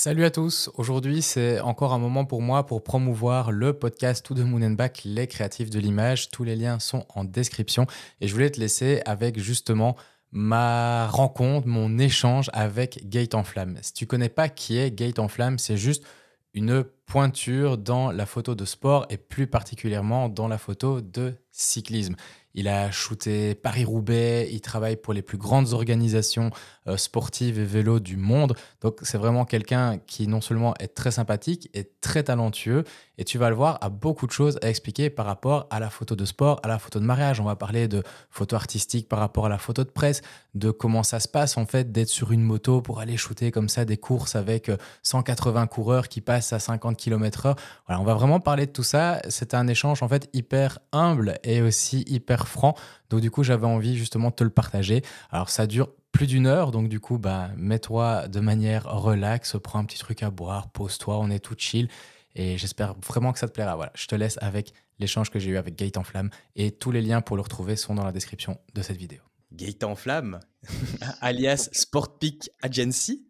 Salut à tous, aujourd'hui c'est encore un moment pour moi pour promouvoir le podcast To The Moon and Back, les créatifs de l'image. Tous les liens sont en description et je voulais te laisser avec justement ma rencontre, mon échange avec Gate en Flamme. Si tu connais pas qui est Gate en Flamme, c'est juste une pointure dans la photo de sport et plus particulièrement dans la photo de cyclisme. Il a shooté Paris-Roubaix, il travaille pour les plus grandes organisations sportives et vélo du monde. Donc c'est vraiment quelqu'un qui non seulement est très sympathique, est très talentueux et tu vas le voir, a beaucoup de choses à expliquer par rapport à la photo de sport, à la photo de mariage. On va parler de photo artistique par rapport à la photo de presse, de comment ça se passe en fait d'être sur une moto pour aller shooter comme ça des courses avec 180 coureurs qui passent à 50 km/h. Voilà, on va vraiment parler de tout ça. C'est un échange en fait hyper humble et aussi hyper franc. Donc du coup, j'avais envie justement de te le partager. Alors ça dure plus d'une heure, donc du coup, mets-toi de manière relax, prends un petit truc à boire, pose-toi, on est tout chill. Et j'espère vraiment que ça te plaira. Voilà, je te laisse avec l'échange que j'ai eu avec Gaëtan Flamme et tous les liens pour le retrouver sont dans la description de cette vidéo. Gaëtan Flamme, alias Sportpeak Agency.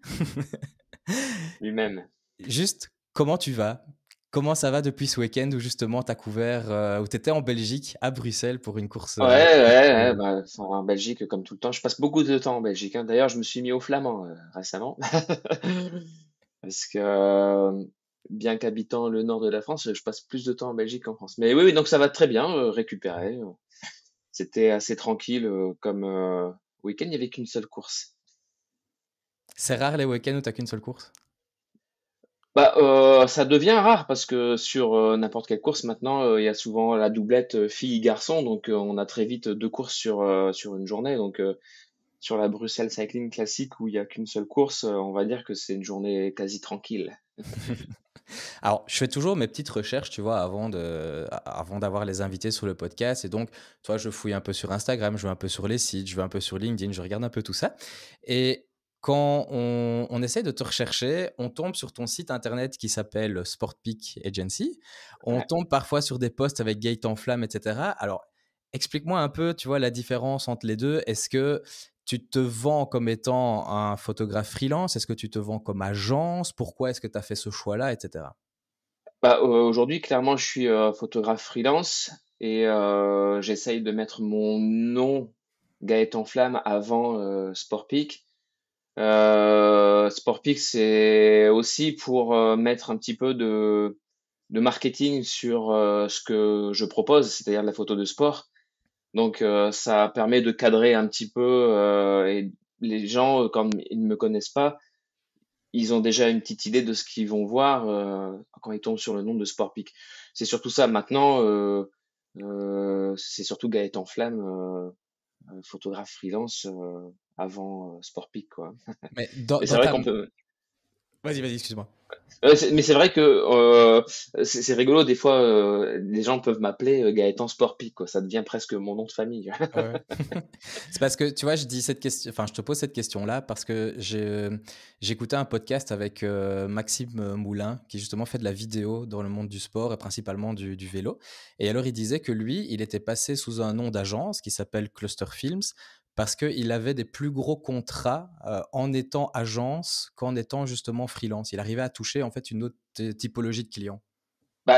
Lui-même. Juste, comment tu vas? Comment ça va depuis ce week-end où justement tu as couvert, où tu étais en Belgique, à Bruxelles, pour une course En Belgique, comme tout le temps. Je passe beaucoup de temps en Belgique, hein. D'ailleurs, je me suis mis au flamand récemment. Parce que, bien qu'habitant le nord de la France, je passe plus de temps en Belgique qu'en France. Mais oui, donc ça va très bien, récupéré. C'était assez tranquille comme week-end, il n'y avait qu'une seule course. C'est rare les week-ends où tu n'as qu'une seule course? Ça devient rare parce que sur n'importe quelle course maintenant, il y a souvent la doublette fille-garçon, donc on a très vite deux courses sur une journée. Donc sur la Bruxelles Cycling classique où il y a qu'une seule course, on va dire que c'est une journée quasi tranquille. Alors, je fais toujours mes petites recherches, tu vois, avant d'avoir les invités sur le podcast. Et donc, toi, je fouille un peu sur Instagram, je vais un peu sur les sites, je vais un peu sur LinkedIn, je regarde un peu tout ça. Et quand on essaie de te rechercher, on tombe sur ton site internet qui s'appelle Sportpeak Agency. On Ouais. tombe parfois sur des posts avec Gaëtan Flamme, etc. Alors, explique-moi un peu, tu vois, la différence entre les deux. Est-ce que tu te vends comme étant un photographe freelance? Est-ce que tu te vends comme agence? Pourquoi est-ce que tu as fait ce choix-là, etc. Aujourd'hui, clairement, je suis photographe freelance et j'essaye de mettre mon nom Gaëtan Flamme avant Sportpeak. Sportpeak, c'est aussi pour mettre un petit peu de marketing sur ce que je propose, c'est-à-dire de la photo de sport. Donc ça permet de cadrer un petit peu et les gens, quand ils ne me connaissent pas, ils ont déjà une petite idée de ce qu'ils vont voir quand ils tombent sur le nom de Sportpeak. C'est surtout ça. Maintenant, c'est surtout Gaëtan Flamme, photographe freelance avant Sportpeak, quoi. Mais Mais c'est dans vrai ta... qu'on peut. Vas-y, excuse-moi. Mais c'est vrai que c'est rigolo, des fois, les gens peuvent m'appeler Gaëtan Sportpeak, quoi. Ça devient presque mon nom de famille. Ouais. C'est parce que, tu vois, je dis cette question, enfin, je te pose cette question-là parce que j'écoutais un podcast avec Maxime Moulin qui justement fait de la vidéo dans le monde du sport et principalement du vélo. Et alors, il disait que lui, il était passé sous un nom d'agence qui s'appelle Cluster Films parce qu'il avait des plus gros contrats en étant agence qu'en étant justement freelance. Il arrivait à toucher en fait une autre typologie de clients.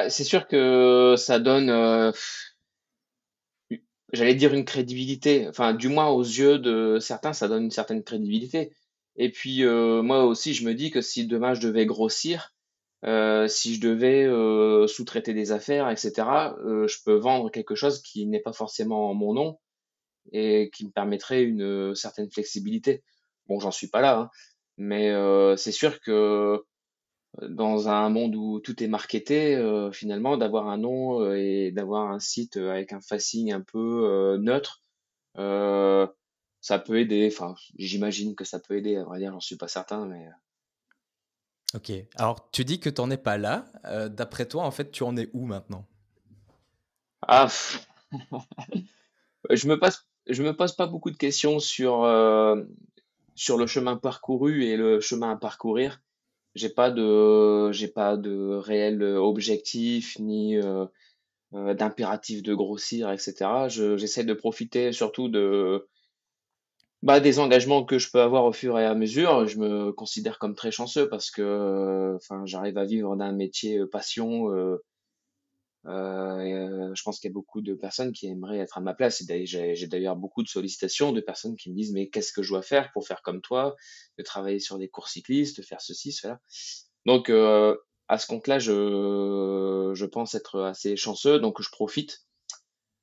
C'est sûr que ça donne, j'allais dire une crédibilité, enfin, du moins aux yeux de certains, ça donne une certaine crédibilité. Et puis, moi aussi, je me dis que si demain je devais grossir, si je devais sous-traiter des affaires, etc., je peux vendre quelque chose qui n'est pas forcément mon nom et qui me permettrait une certaine flexibilité. Bon, j'en suis pas là, hein, mais c'est sûr que dans un monde où tout est marketé, finalement, d'avoir un nom et d'avoir un site avec un facing un peu neutre, euh, ça peut aider. Enfin, j'imagine que ça peut aider. À vrai dire, j'en suis pas certain, mais Ok. Alors, tu dis que tu n'en es pas là. D'après toi, en fait, tu en es où maintenant? ah, pff, je me pose pas beaucoup de questions sur le chemin parcouru et le chemin à parcourir. J'ai pas de réel objectif ni d'impératif de grossir, etc. J'essaie de profiter surtout Bah, des engagements que je peux avoir au fur et à mesure, je me considère comme très chanceux parce que, enfin, j'arrive à vivre d'un métier passion. Je pense qu'il y a beaucoup de personnes qui aimeraient être à ma place. Et j'ai d'ailleurs beaucoup de sollicitations de personnes qui me disent, mais qu'est-ce que je dois faire pour faire comme toi, de travailler sur des courses cyclistes, de faire ceci, cela. Donc, à ce compte-là, je pense être assez chanceux, donc je profite.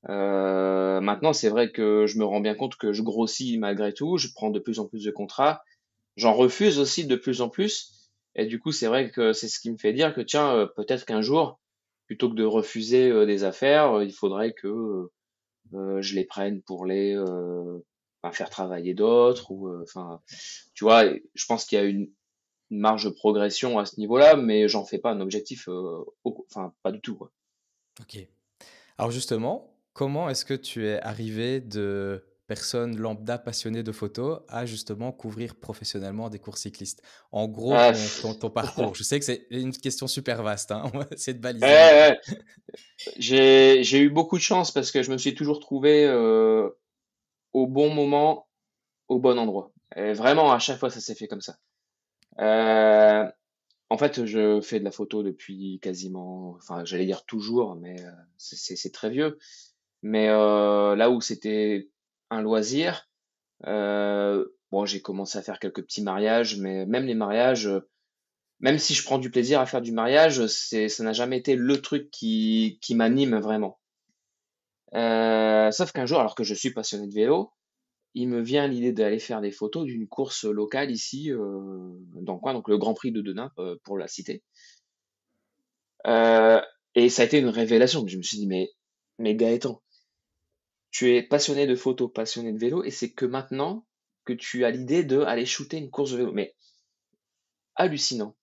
Maintenant, c'est vrai que je me rends bien compte que je grossis malgré tout. Je prends de plus en plus de contrats. J'en refuse aussi de plus en plus. Et du coup, c'est vrai que c'est ce qui me fait dire que tiens, peut-être qu'un jour, plutôt que de refuser des affaires, il faudrait que je les prenne pour enfin, faire travailler d'autres ou enfin, tu vois, je pense qu'il y a une marge de progression à ce niveau-là, mais j'en fais pas un objectif, enfin, pas du tout, quoi. Ok. Alors justement, comment est-ce que tu es arrivé de personne lambda passionnée de photo à justement couvrir professionnellement des courses cyclistes? En gros, Euh, ton parcours. Je sais que c'est une question super vaste, hein. On va essayer de ouais, baliser un peu. ouais. J'ai eu beaucoup de chance parce que je me suis toujours trouvé au bon moment, au bon endroit. Et vraiment, à chaque fois, ça s'est fait comme ça. Euh, En fait, je fais de la photo depuis quasiment, enfin, j'allais dire toujours, mais c'est très vieux. Mais là où c'était un loisir, bon, j'ai commencé à faire quelques petits mariages, mais même les mariages, même si je prends du plaisir à faire du mariage, ça n'a jamais été le truc qui m'anime vraiment. Sauf qu'un jour, alors que je suis passionné de vélo, il me vient l'idée d'aller faire des photos d'une course locale ici dans le coin, donc le Grand Prix de Denain pour la citer. Euh, et ça a été une révélation. Je me suis dit, mais Gaëtan, tu es passionné de photo, passionné de vélo, et c'est que maintenant que tu as l'idée de aller shooter une course de vélo. Mais hallucinant.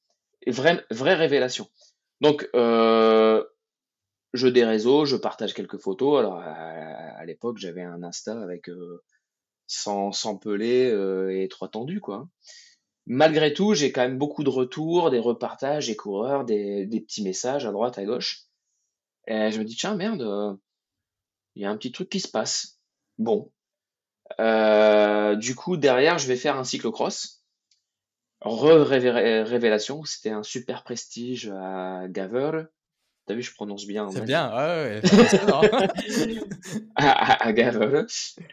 Et vraie révélation. Donc, je des réseaux, je partage quelques photos. Alors, à l'époque, j'avais un Insta avec 100 pelés et 3 tendus, quoi. Malgré tout, j'ai quand même beaucoup de retours, des repartages, des coureurs, des petits messages à droite, à gauche. Et je me dis, tiens, merde, il y a un petit truc qui se passe. Bon. Du coup, derrière, je vais faire un cyclocross. Révélation, c'était un super prestige à Gaver. T'as vu, je prononce bien, C'est on a dit. bien, ouais, ouais, impressionnant. À Gaver.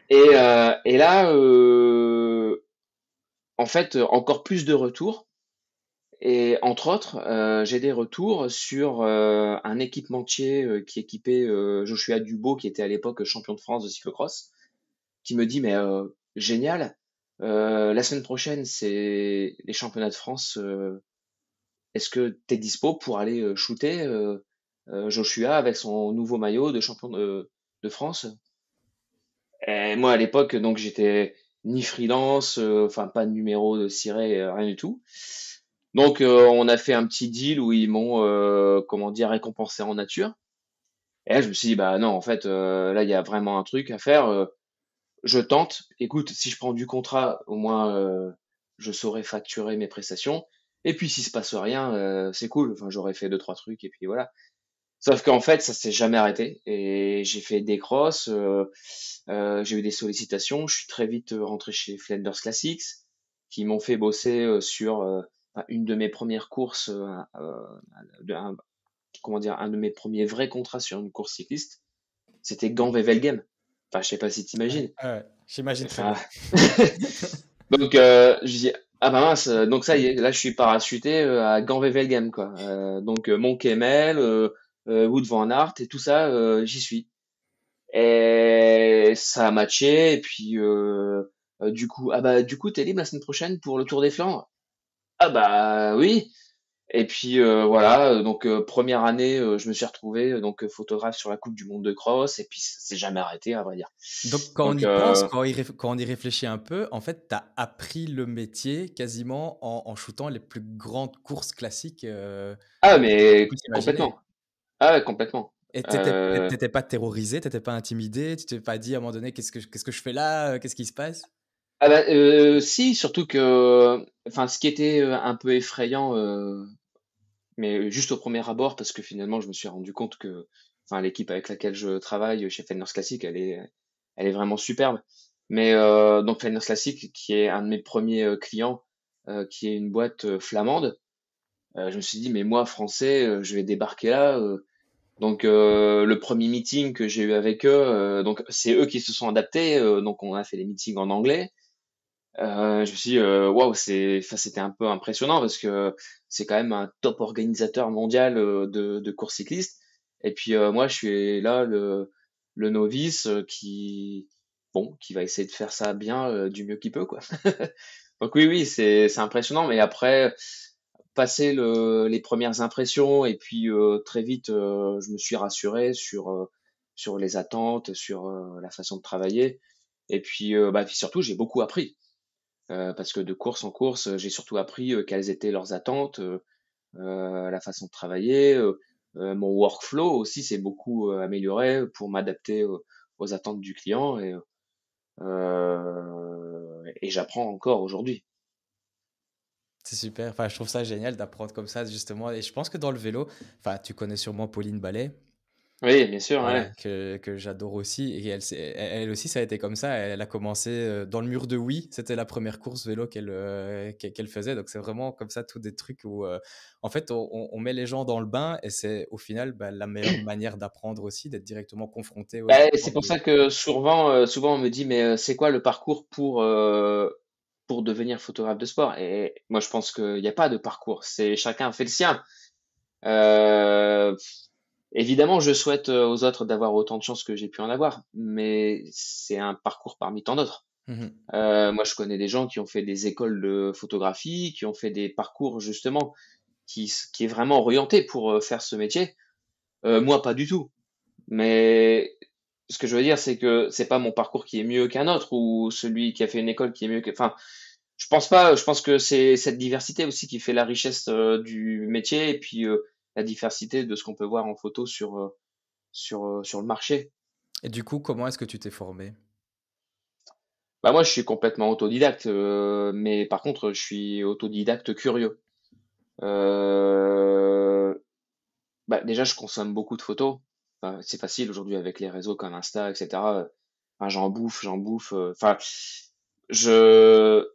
Et là, en fait, encore plus de retours. Et entre autres, j'ai des retours sur un équipementier qui équipait Joshua Dubos, qui était à l'époque champion de France de cyclocross, qui me dit, mais génial, la semaine prochaine, c'est les championnats de France. Est-ce que tu es dispo pour aller shooter Joshua avec son nouveau maillot de champion de France? Et moi, à l'époque, donc j'étais ni freelance, enfin pas de numéro de siret, rien du tout. Donc on a fait un petit deal où ils m'ont, comment dire, récompensé en nature. Et là, je me suis dit, bah non, en fait, là, il y a vraiment un truc à faire. Je tente. Écoute, si je prends du contrat, au moins, je saurai facturer mes prestations. Et puis, s'il se passe rien, c'est cool. Enfin, j'aurais fait deux, trois trucs et puis voilà. Sauf qu'en fait, ça s'est jamais arrêté. Et j'ai fait des crosses, j'ai eu des sollicitations. Je suis très vite rentré chez Flanders Classics, qui m'ont fait bosser sur une de mes premières courses, un, comment dire, un de mes premiers vrais contrats sur une course cycliste. C'était Gand-Wevelgem. Enfin, je sais pas si Ouais, t'imagines. ouais, j'imagine très Enfin, bien. donc je dis ah bah mince, donc ça y est, là je suis parachuté à Gand-Wevelgem quoi. Donc Mont-Kemmel, Wout van Aert et tout ça, j'y suis. Et ça a matché et puis du coup t'es libre la semaine prochaine pour le Tour des Flandres. Ah bah oui. Et puis voilà, donc première année, je me suis retrouvé donc photographe sur la Coupe du Monde de cross et puis ça s'est jamais arrêté à vrai dire. Donc, quand on Donc y pense, quand on y réfléchit un peu, en fait, tu as appris le métier quasiment en shootant les plus grandes courses classiques ah qu'on mais puisse imaginer. complètement. Ah ouais, complètement. Et Euh, t'étais pas terrorisé, t'étais pas intimidé, tu t'es pas dit à un moment donné, qu'est-ce que je fais là, qu'est-ce qui se passe? Ah bah, si, surtout que, enfin, ce qui était un peu effrayant, mais juste au premier abord, parce que finalement, je me suis rendu compte que, enfin, l'équipe avec laquelle je travaille chez Fenders Classic, elle est vraiment superbe. Mais donc Flanders Classic, qui est un de mes premiers clients, qui est une boîte flamande, je me suis dit, mais moi, français, je vais débarquer là. Donc le premier meeting que j'ai eu avec eux, donc c'est eux qui se sont adaptés, donc on a fait les meetings en anglais. Je me suis dit, waouh, c'était un peu impressionnant parce que c'est quand même un top organisateur mondial de courses cyclistes. Et puis moi, je suis là, le novice qui va essayer de faire ça bien, du mieux qu'il peut, quoi. Donc oui, oui, c'est impressionnant. Mais après, passer les premières impressions et puis très vite, je me suis rassuré sur les attentes, sur la façon de travailler. Et puis, puis surtout, j'ai beaucoup appris. Parce que de course en course, j'ai surtout appris quelles étaient leurs attentes, la façon de travailler. Mon workflow aussi s'est beaucoup amélioré pour m'adapter aux attentes du client et j'apprends encore aujourd'hui. C'est super. Enfin, je trouve ça génial d'apprendre comme ça, justement. Et je pense que dans le vélo, enfin, tu connais sûrement Pauline Ballet. Oui, bien sûr, Voilà, ouais. que j'adore aussi. Et elle aussi, ça a été comme ça. Elle a commencé dans le mur de Oui. C'était la première course vélo qu'elle faisait. Donc, c'est vraiment comme ça, tous des trucs où, en fait, on met les gens dans le bain et c'est au final la meilleure manière d'apprendre aussi, d'être directement confronté aux C'est attentes pour ça que souvent on me dit, mais c'est quoi le parcours pour devenir photographe de sport? Et moi, je pense qu'il n'y a pas de parcours. C'est chacun fait le sien. Euh, Évidemment, je souhaite aux autres d'avoir autant de chance que j'ai pu en avoir, mais c'est un parcours parmi tant d'autres. Mhm. Moi, je connais des gens qui ont fait des écoles de photographie, qui ont fait des parcours justement qui est vraiment orienté pour faire ce métier. Moi, pas du tout. Mais ce que je veux dire, c'est que c'est pas mon parcours qui est mieux qu'un autre ou celui qui a fait une école qui est mieux que. Enfin, je pense pas. Je pense que c'est cette diversité aussi qui fait la richesse du métier et puis la diversité de ce qu'on peut voir en photo sur le marché. Et du coup, comment est-ce que tu t'es formé? Bah moi, je suis complètement autodidacte, mais par contre, je suis autodidacte curieux. Euh, déjà, je consomme beaucoup de photos. Enfin, c'est facile aujourd'hui avec les réseaux comme Insta, etc. Enfin, j'en bouffe. Enfin, je,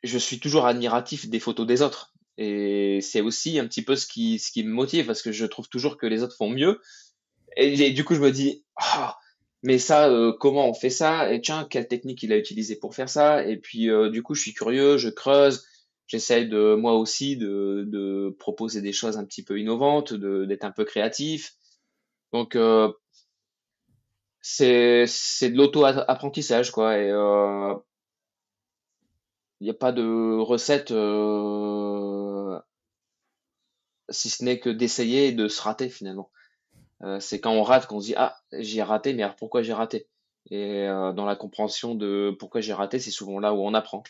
je suis toujours admiratif des photos des autres. Et c'est aussi un petit peu ce qui me motive parce que je trouve toujours que les autres font mieux. Et du coup, je me dis, ah, mais ça, comment on fait ça? Et tiens, quelle technique il a utilisé pour faire ça? Et puis, du coup, je suis curieux, je creuse, j'essaye de, moi aussi, de proposer des choses un petit peu innovantes, d'être un peu créatif. Donc, c'est de l'auto-apprentissage, quoi. Et il n'y a pas de recette, si ce n'est que d'essayer et de se rater finalement. C'est quand on rate qu'on se dit ah j'ai raté, mais alors pourquoi j'ai raté? Et dans la compréhension de pourquoi j'ai raté, c'est souvent là où on apprend.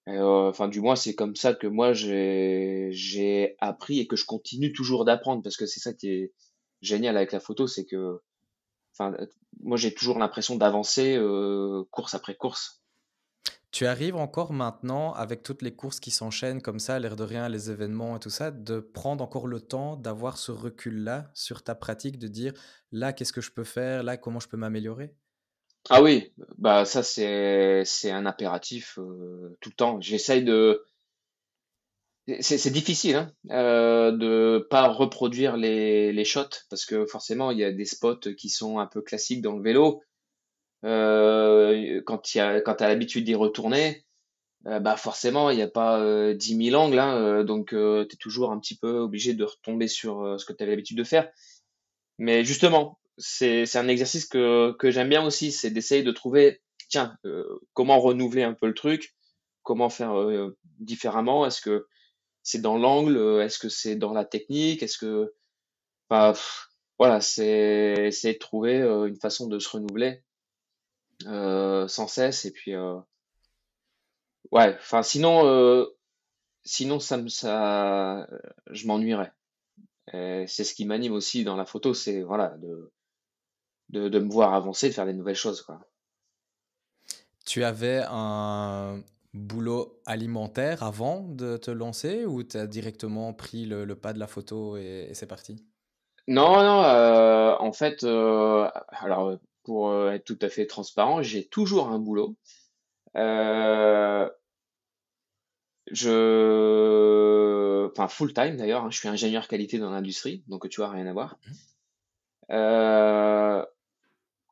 Et, enfin, du moins, c'est comme ça que moi j'ai appris et que je continue toujours d'apprendre parce que c'est ça qui est génial avec la photo, c'est que enfin moi j'ai toujours l'impression d'avancer course après course. Tu arrives encore maintenant, avec toutes les courses qui s'enchaînent comme ça, l'air de rien, les événements et tout ça, de prendre encore le temps d'avoir ce recul-là sur ta pratique, de dire là, qu'est-ce que je peux faire, là, comment je peux m'améliorer? Ah oui, bah ça c'est un impératif tout le temps. J'essaye de c'est difficile hein, de pas reproduire les shots parce que forcément il y a des spots qui sont un peu classiques dans le vélo. Quand tu as l'habitude d'y retourner, bah forcément il n'y a pas 10 000 angles hein, donc tu es toujours un petit peu obligé de retomber sur ce que tu avais l'habitude de faire. Mais justement, c'est un exercice que j'aime bien aussi, c'est d'essayer de trouver, tiens, comment renouveler un peu le truc, comment faire différemment. Est-ce que c'est dans l'angle, est-ce que c'est dans la technique, est-ce que, enfin, voilà, c'est de trouver une façon de se renouveler sans cesse. Et puis, ouais, enfin, sinon je m'ennuierais. Et c'est ce qui m'anime aussi dans la photo, c'est voilà, de me voir avancer, de faire des nouvelles choses, quoi. Tu avais un boulot alimentaire avant de te lancer ou tu as directement pris le pas de la photo et c'est parti? Non, non, en fait, alors pour être tout à fait transparent, j'ai toujours un boulot. Euh, enfin full time d'ailleurs, hein, je suis ingénieur qualité dans l'industrie, donc tu vois, rien à voir. Euh,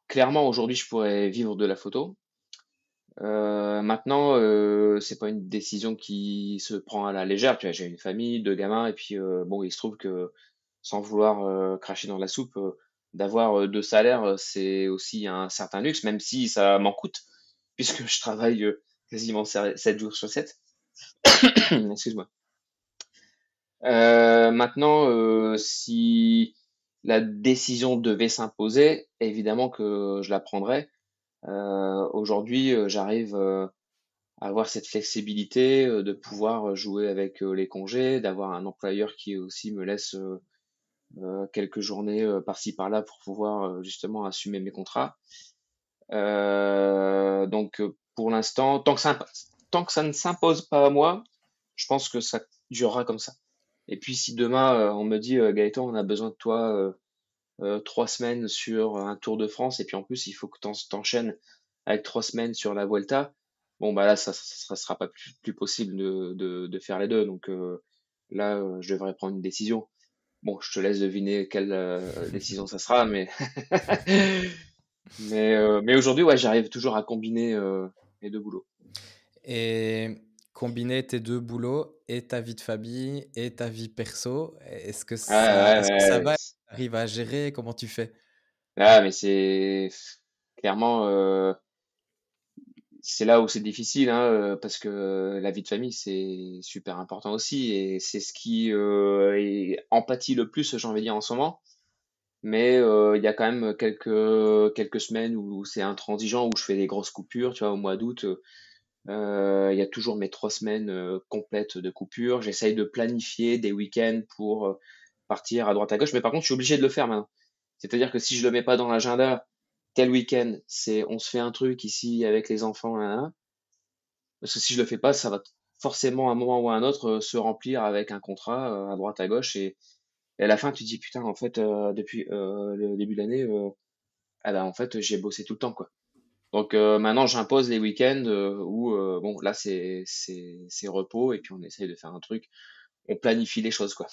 Clairement, aujourd'hui, je pourrais vivre de la photo. Maintenant, c'est pas une décision qui se prend à la légère. Tu vois, j'ai une famille, deux gamins, et puis bon, il se trouve que sans vouloir cracher dans la soupe, d'avoir deux salaires, c'est aussi un certain luxe, même si ça m'en coûte, puisque je travaille quasiment 7 jours sur 7. Excuse-moi. Maintenant, si la décision devait s'imposer, évidemment que je la prendrais. Aujourd'hui, j'arrive à avoir cette flexibilité de pouvoir jouer avec les congés, d'avoir un employeur qui aussi me laisse quelques journées par-ci par-là pour pouvoir justement assumer mes contrats. Donc pour l'instant, tant que ça ne s'impose pas à moi, je pense que ça durera comme ça. Et puis si demain on me dit Gaëtan, on a besoin de toi 3 semaines sur un Tour de France et puis en plus il faut que t'enchaînes avec 3 semaines sur la Vuelta, bon bah là ça sera pas plus possible de faire les deux. Donc là je devrais prendre une décision. Bon, je te laisse deviner quelle décision ça sera, mais mais aujourd'hui ouais j'arrive toujours à combiner les deux boulots. Et combiner tes deux boulots et ta vie de famille et ta vie perso, Ah est-ce que ça ouais, va? Tu arrives à gérer? Comment tu fais? mais c'est clairement c'est là où c'est difficile, hein, parce que la vie de famille, c'est super important aussi, et c'est ce qui en pâtit le plus, j'ai envie de dire, en ce moment. Mais il y a quand même quelques semaines où c'est intransigeant, où je fais des grosses coupures, tu vois, au mois d'août. Il y a toujours mes 3 semaines complètes de coupures. J'essaye de planifier des week-ends pour partir à droite à gauche, mais par contre, je suis obligé de le faire maintenant. C'est-à-dire que si je le mets pas dans l'agenda, tel week-end, c'est on se fait un truc ici avec les enfants, hein, parce que si je le fais pas, ça va forcément à un moment ou à un autre se remplir avec un contrat à droite à gauche, et à la fin tu te dis putain en fait depuis le début de l'année, ah ben en fait j'ai bossé tout le temps quoi. Donc maintenant j'impose les week-ends où bon là c'est repos et puis on essaye de faire un truc, on planifie les choses quoi.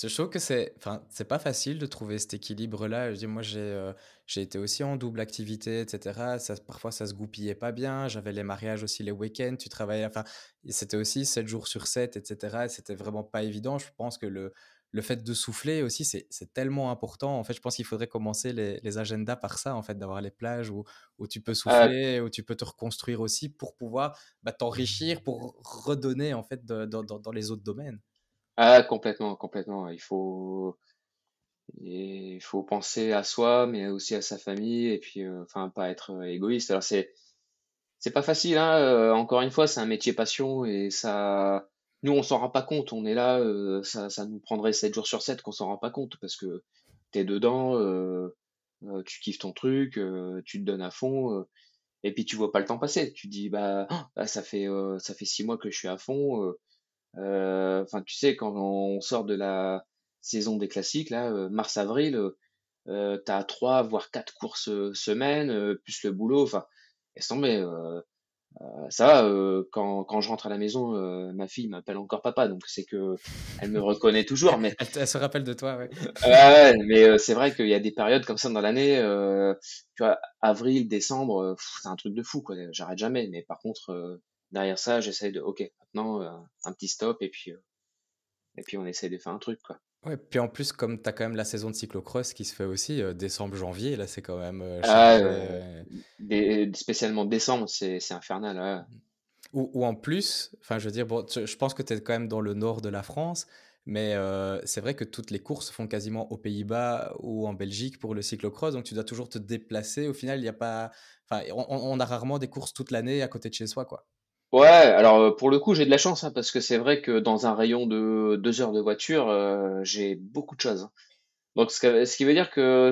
Je trouve que enfin, c'est pas facile de trouver cet équilibre-là. Je dis, moi, j'ai été aussi en double activité, etc. Parfois, ça se goupillait pas bien. J'avais les mariages aussi les week-ends. Tu travaillais, enfin, c'était aussi 7 jours sur 7, etc. C'était vraiment pas évident. Je pense que le fait de souffler aussi, c'est tellement important. En fait, je pense qu'il faudrait commencer les agendas par ça, en fait, d'avoir les plages où tu peux Ah, souffler, où tu peux te reconstruire aussi pour pouvoir t'enrichir, pour redonner, en fait, dans les autres domaines. complètement, complètement. Il faut penser à soi, mais aussi à sa famille, et puis enfin pas être égoïste. Alors c'est pas facile, hein. Encore une fois, c'est un métier passion et ça, nous on s'en rend pas compte. On est là, ça nous prendrait 7 jours sur 7 qu'on s'en rend pas compte parce que t'es dedans, tu kiffes ton truc, tu te donnes à fond, et puis tu vois pas le temps passer. Tu te dis bah, ah, ça fait 6 mois que je suis à fond. Enfin, tu sais, quand on sort de la saison des classiques, là, mars-avril, t'as 3 voire 4 courses semaine, plus le boulot. Enfin, laisse tomber. Ça va, quand je rentre à la maison, ma fille m'appelle encore papa, donc c'est que elle me reconnaît toujours. Mais Elle se rappelle de toi, ouais. ouais, mais c'est vrai qu'il y a des périodes comme ça dans l'année. Tu vois, avril, décembre, c'est un truc de fou, quoi. J'arrête jamais. Mais par contre, derrière ça, j'essaye de, ok, maintenant un petit stop et puis on essaye de faire un truc, quoi. Ouais, puis en plus, comme tu as quand même la saison de cyclocross qui se fait aussi décembre-janvier, là c'est quand même Ah, chargé. spécialement décembre, c'est infernal. Ouais. Ou en plus, enfin je veux dire, bon, je pense que tu es quand même dans le nord de la France, mais c'est vrai que toutes les courses se font quasiment aux Pays-Bas ou en Belgique pour le cyclocross, donc tu dois toujours te déplacer. Au final, il n'y a pas. Enfin, on a rarement des courses toute l'année à côté de chez soi, quoi. Ouais, alors pour le coup, j'ai de la chance hein, parce que c'est vrai que dans un rayon de 2 heures de voiture, j'ai beaucoup de choses, hein. Donc ce qui veut dire que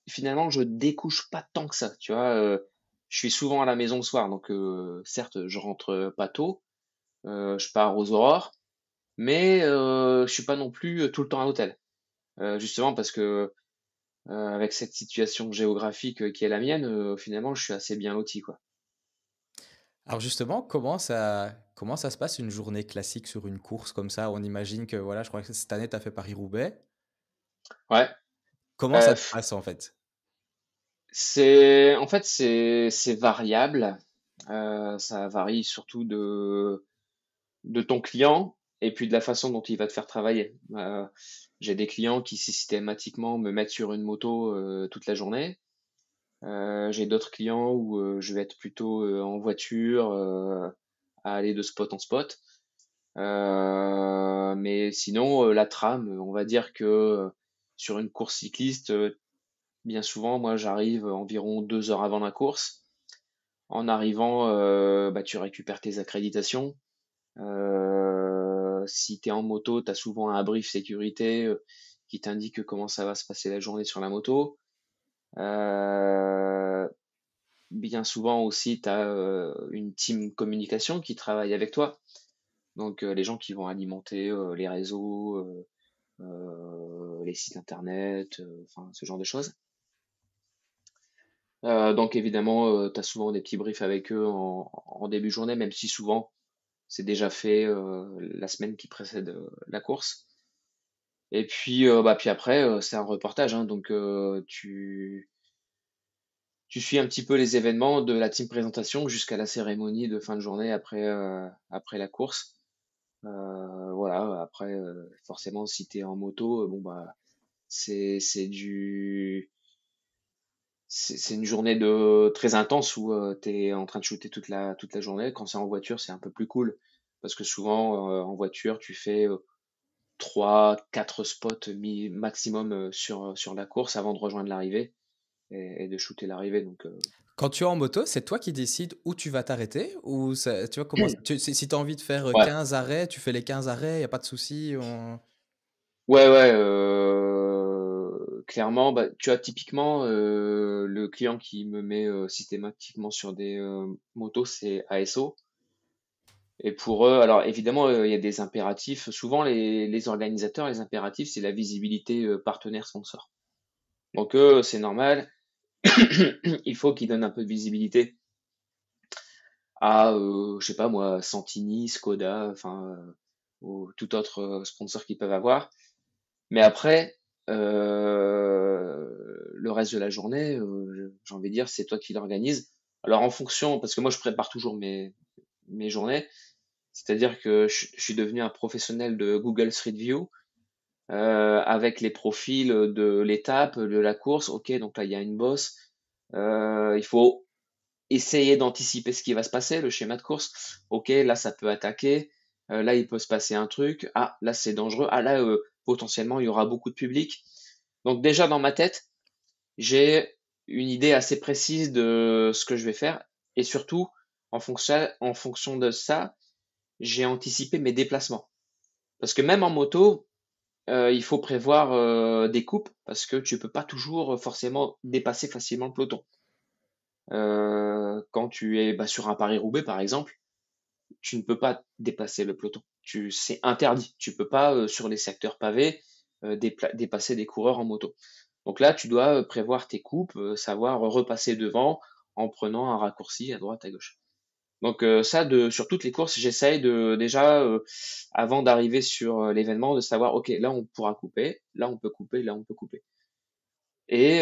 finalement, je découche pas tant que ça. Tu vois, je suis souvent à la maison le soir, donc certes, je rentre pas tôt, je pars aux aurores, mais je suis pas non plus tout le temps à l'hôtel. Justement parce que avec cette situation géographique qui est la mienne, finalement, je suis assez bien loti, quoi. Alors justement, comment ça se passe une journée classique sur une course comme ça? On imagine que voilà, je crois que cette année, tu as fait Paris-Roubaix. Ouais. Comment ça Euh, se passe en fait? En fait, c'est variable. Ça varie surtout de ton client et puis de la façon dont il va te faire travailler. J'ai des clients qui systématiquement me mettent sur une moto toute la journée. J'ai d'autres clients où je vais être plutôt en voiture, à aller de spot en spot. Mais sinon, la trame, on va dire que sur une course cycliste, bien souvent, moi, j'arrive environ 2 heures avant la course. En arrivant, bah, tu récupères tes accréditations. Si tu es en moto, tu as souvent un brief sécurité qui t'indique comment ça va se passer la journée sur la moto. Euh, Bien souvent aussi, tu as une team communication qui travaille avec toi. Donc les gens qui vont alimenter les réseaux, les sites internet, enfin ce genre de choses. Donc évidemment, tu as souvent des petits briefs avec eux en début de journée, même si souvent c'est déjà fait la semaine qui précède la course. Et puis, puis après, c'est un reportage, hein, donc tu suis un petit peu les événements de la team présentation jusqu'à la cérémonie de fin de journée après la course. Voilà, après, forcément, si tu es en moto, bon bah c'est c'est du c'est une journée de très intense où tu es en train de shooter toute la journée. Quand c'est en voiture, c'est un peu plus cool parce que souvent en voiture, tu fais 3, 4 spots maximum sur la course avant de rejoindre l'arrivée et de shooter l'arrivée. Donc, Quand tu es en moto, c'est toi qui décides où tu vas t'arrêter ou tu vois comment si tu as envie de faire ouais, 15 arrêts, tu fais les 15 arrêts, il n'y a pas de souci. ouais, clairement, bah, tu as typiquement le client qui me met systématiquement sur des motos, c'est ASO. Et pour eux, alors évidemment, il y a des impératifs. Souvent, les organisateurs, les impératifs, c'est la visibilité partenaire-sponsor. Donc eux, c'est normal. Il faut qu'ils donnent un peu de visibilité à, je sais pas moi, Santini, Skoda, enfin, ou tout autre sponsor qu'ils peuvent avoir. Mais après, le reste de la journée, j'ai envie de dire, c'est toi qui l'organise. Alors en fonction, parce que moi je prépare toujours mes journées, c'est-à-dire que je suis devenu un professionnel de Google Street View avec les profils de l'étape, de la course. Ok, donc là il y a une bosse. Il faut essayer d'anticiper ce qui va se passer, le schéma de course. Ok, là ça peut attaquer. Là il peut se passer un truc. Ah, là c'est dangereux. Ah là potentiellement il y aura beaucoup de public. Donc déjà dans ma tête, j'ai une idée assez précise de ce que je vais faire et surtout en fonction de ça, j'ai anticipé mes déplacements. Parce que même en moto, il faut prévoir des coupes parce que tu peux pas toujours forcément dépasser facilement le peloton. Quand tu es sur un Paris-Roubaix par exemple, tu ne peux pas dépasser le peloton. C'est interdit. Tu peux pas sur les secteurs pavés dépasser des coureurs en moto. Donc là, tu dois prévoir tes coupes, savoir repasser devant en prenant un raccourci à droite, à gauche. Donc ça, sur toutes les courses, j'essaye de déjà, avant d'arriver sur l'événement, de savoir, ok, là on pourra couper, là on peut couper, là on peut couper. Et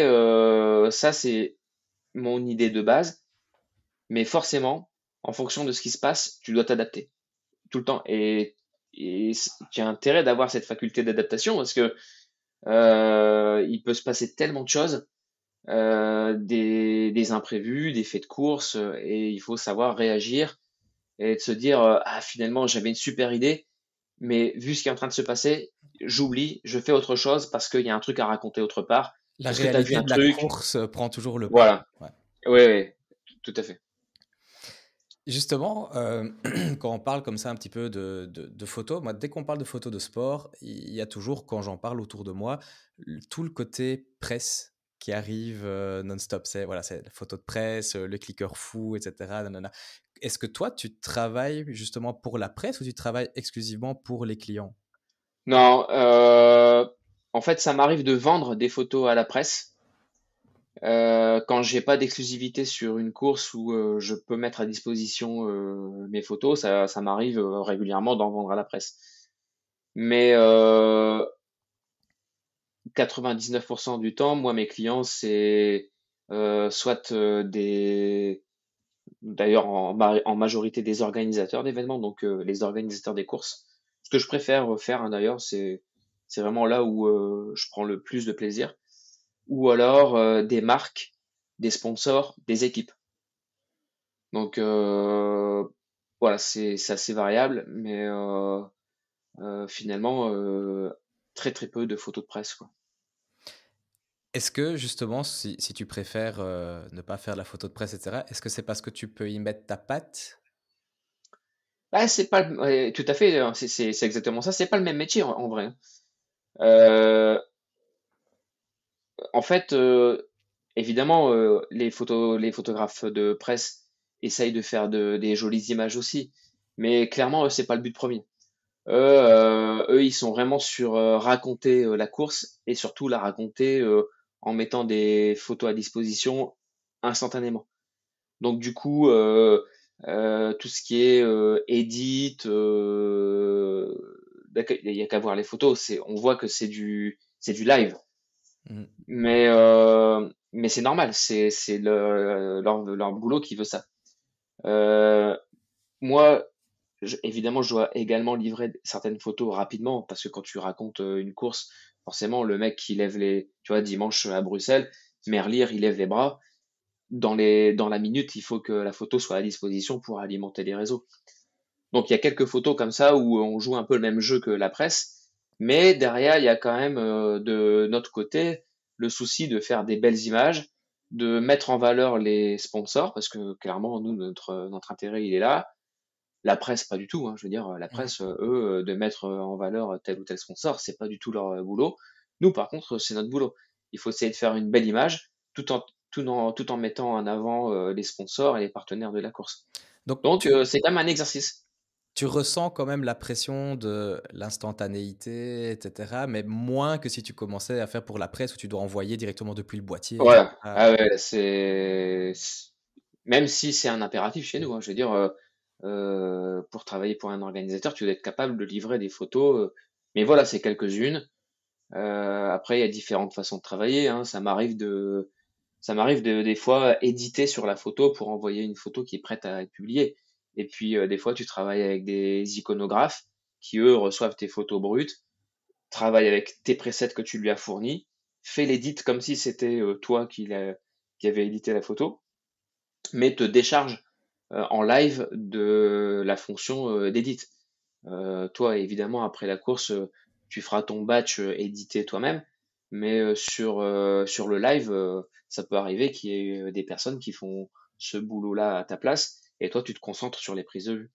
ça, c'est mon idée de base. Mais forcément, en fonction de ce qui se passe, tu dois t'adapter tout le temps. Et tu as intérêt d'avoir cette faculté d'adaptation parce que il peut se passer tellement de choses, des imprévus, des faits de course, et il faut savoir réagir et de se dire ah finalement j'avais une super idée, mais vu ce qui est en train de se passer, j'oublie, je fais autre chose parce qu'il y a un truc à raconter autre part, La parce que tu as vu réalité un de la truc, course prend toujours le pas. voilà. Ouais. Oui, oui, tout à fait. Justement, quand on parle comme ça un petit peu de photos, moi, dès qu'on parle de photos de sport, il y a toujours, quand j'en parle autour de moi, tout le côté presse qui arrive non-stop. C'est la photo de presse, le clicker fou, etc. Nanana. Est-ce que toi, tu travailles justement pour la presse ou tu travailles exclusivement pour les clients? Non, en fait, ça m'arrive de vendre des photos à la presse. Quand j'ai pas d'exclusivité sur une course où je peux mettre à disposition mes photos, ça m'arrive régulièrement d'en vendre à la presse. Mais 99% du temps, moi, mes clients, c'est soit d'ailleurs en majorité des organisateurs d'événements, donc les organisateurs des courses. Ce que je préfère faire, hein, d'ailleurs, c'est vraiment là où je prends le plus de plaisir. Ou alors des marques, des sponsors, des équipes. Donc voilà, c'est assez variable, mais finalement très très peu de photos de presse, quoi. Est-ce que justement, si tu préfères ne pas faire la photo de presse, etc., est-ce que c'est parce que tu peux y mettre ta patte? Bah, c'est pas ouais, tout à fait, c'est exactement ça. C'est pas le même métier en vrai, hein. Euh, En fait, évidemment, les photographes de presse essayent de faire des jolies images aussi, mais clairement, c'est pas le but premier. Eux, ils sont vraiment sur raconter la course et surtout la raconter en mettant des photos à disposition instantanément. Donc du coup, tout ce qui est edit, d'accord, il y a qu'à voir les photos. On voit que c'est du live. Mm. Mais c'est normal, c'est leur boulot qui veut ça. Euh, Moi, évidemment, je dois également livrer certaines photos rapidement parce que quand tu racontes une course, forcément, le mec qui lève tu vois, dimanche à Bruxelles, Merlier, il lève les bras. Dans la minute, il faut que la photo soit à disposition pour alimenter les réseaux. Donc, il y a quelques photos comme ça où on joue un peu le même jeu que la presse, mais derrière, il y a quand même de notre côté le souci de faire des belles images, de mettre en valeur les sponsors, parce que clairement, nous, notre intérêt, il est là. La presse, pas du tout, hein. Je veux dire, la Mhm. presse, eux, de mettre en valeur tel ou tel sponsor, c'est pas du tout leur boulot. Nous, par contre, c'est notre boulot. Il faut essayer de faire une belle image tout en mettant en avant les sponsors et les partenaires de la course. Donc, Donc, c'est quand même un exercice. tu ressens quand même la pression de l'instantanéité, etc., mais moins que si tu commençais à faire pour la presse où tu dois envoyer directement depuis le boîtier, Voilà. etc. Ah ouais, même si c'est un impératif chez nous, hein, je veux dire, pour travailler pour un organisateur, tu dois être capable de livrer des photos. Mais voilà, c'est quelques-unes. Après, il y a différentes façons de travailler, hein. Ça m'arrive de des fois éditer sur la photo pour envoyer une photo qui est prête à être publiée. Et puis des fois, tu travailles avec des iconographes qui eux reçoivent tes photos brutes, travaillent avec tes presets que tu lui as fournis, fait l'édit comme si c'était toi qui avait édité la photo, mais te décharge en live de la fonction d'édit. Toi, évidemment, après la course, tu feras ton batch édité toi-même, mais sur le live, ça peut arriver qu'il y ait des personnes qui font ce boulot-là à ta place, et toi, tu te concentres sur les prises de vue.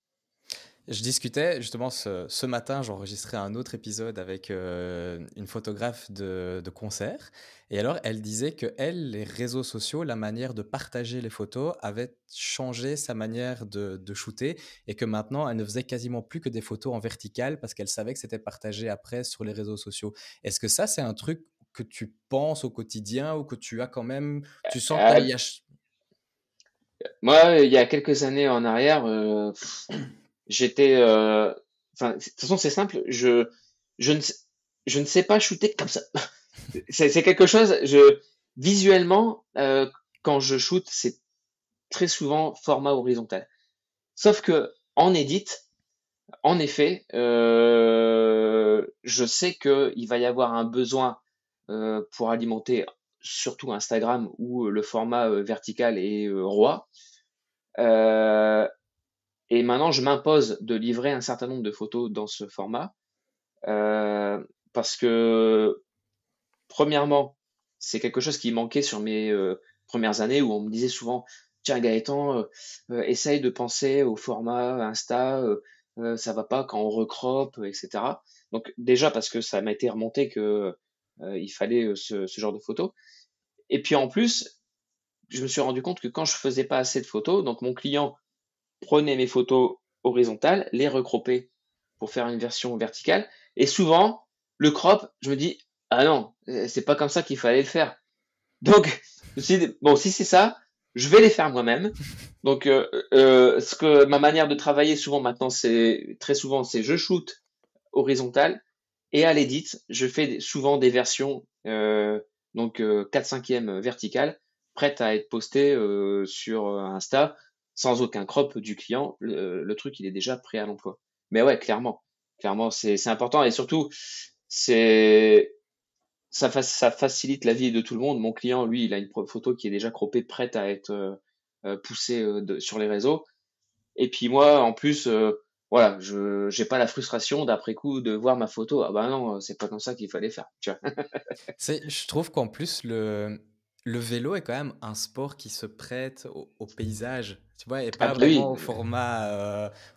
Je discutais justement ce matin, j'enregistrais un autre épisode avec une photographe de concert. Et alors, elle disait que elle, les réseaux sociaux, la manière de partager les photos avait changé sa manière de shooter et que maintenant, elle ne faisait quasiment plus que des photos en verticale parce qu'elle savait que c'était partagé après sur les réseaux sociaux. Est-ce que ça, c'est un truc que tu penses au quotidien ou que tu as quand même, tu sens que tu as Euh, Moi, il y a quelques années en arrière, j'étais, enfin, de toute façon, c'est simple, je ne, sais- je ne sais pas shooter comme ça. C'est quelque chose, visuellement, quand je shoot, c'est très souvent format horizontal. Sauf que en edit, en effet, je sais qu'il va y avoir un besoin pour alimenter surtout Instagram où le format vertical est roi. Euh, et maintenant, je m'impose de livrer un certain nombre de photos dans ce format parce que, premièrement, c'est quelque chose qui manquait sur mes premières années où on me disait souvent, tiens Gaëtan, essaye de penser au format Insta, ça va pas quand on recrope, etc. Donc déjà parce que ça m'a été remonté que il fallait ce genre de photos. Et puis en plus, je me suis rendu compte que quand je faisais pas assez de photos, donc mon client prenait mes photos horizontales, les recropait pour faire une version verticale, et souvent le crop, je me dis ah non, c'est pas comme ça qu'il fallait le faire. Donc, je me suis dit, bon, si c'est ça, je vais les faire moi-même. Donc, ma manière de travailler souvent maintenant, très souvent, c'est je shoot horizontal et à l'édit, je fais souvent des versions, donc 4/5e verticales, prêtes à être postées sur Insta, sans aucun crop du client. Le truc, il est déjà prêt à l'emploi. Mais ouais, clairement, c'est important et surtout, c'est ça facilite la vie de tout le monde. Mon client, lui, il a une photo qui est déjà croppée, prête à être poussée sur les réseaux. Et puis moi, en plus, voilà, je j'ai pas la frustration d'après coup de voir ma photo. Ah bah non, c'est pas comme ça qu'il fallait faire. Tu vois. Je trouve qu'en plus, le vélo est quand même un sport qui se prête au paysage, tu vois, et Ah pas bah oui, vraiment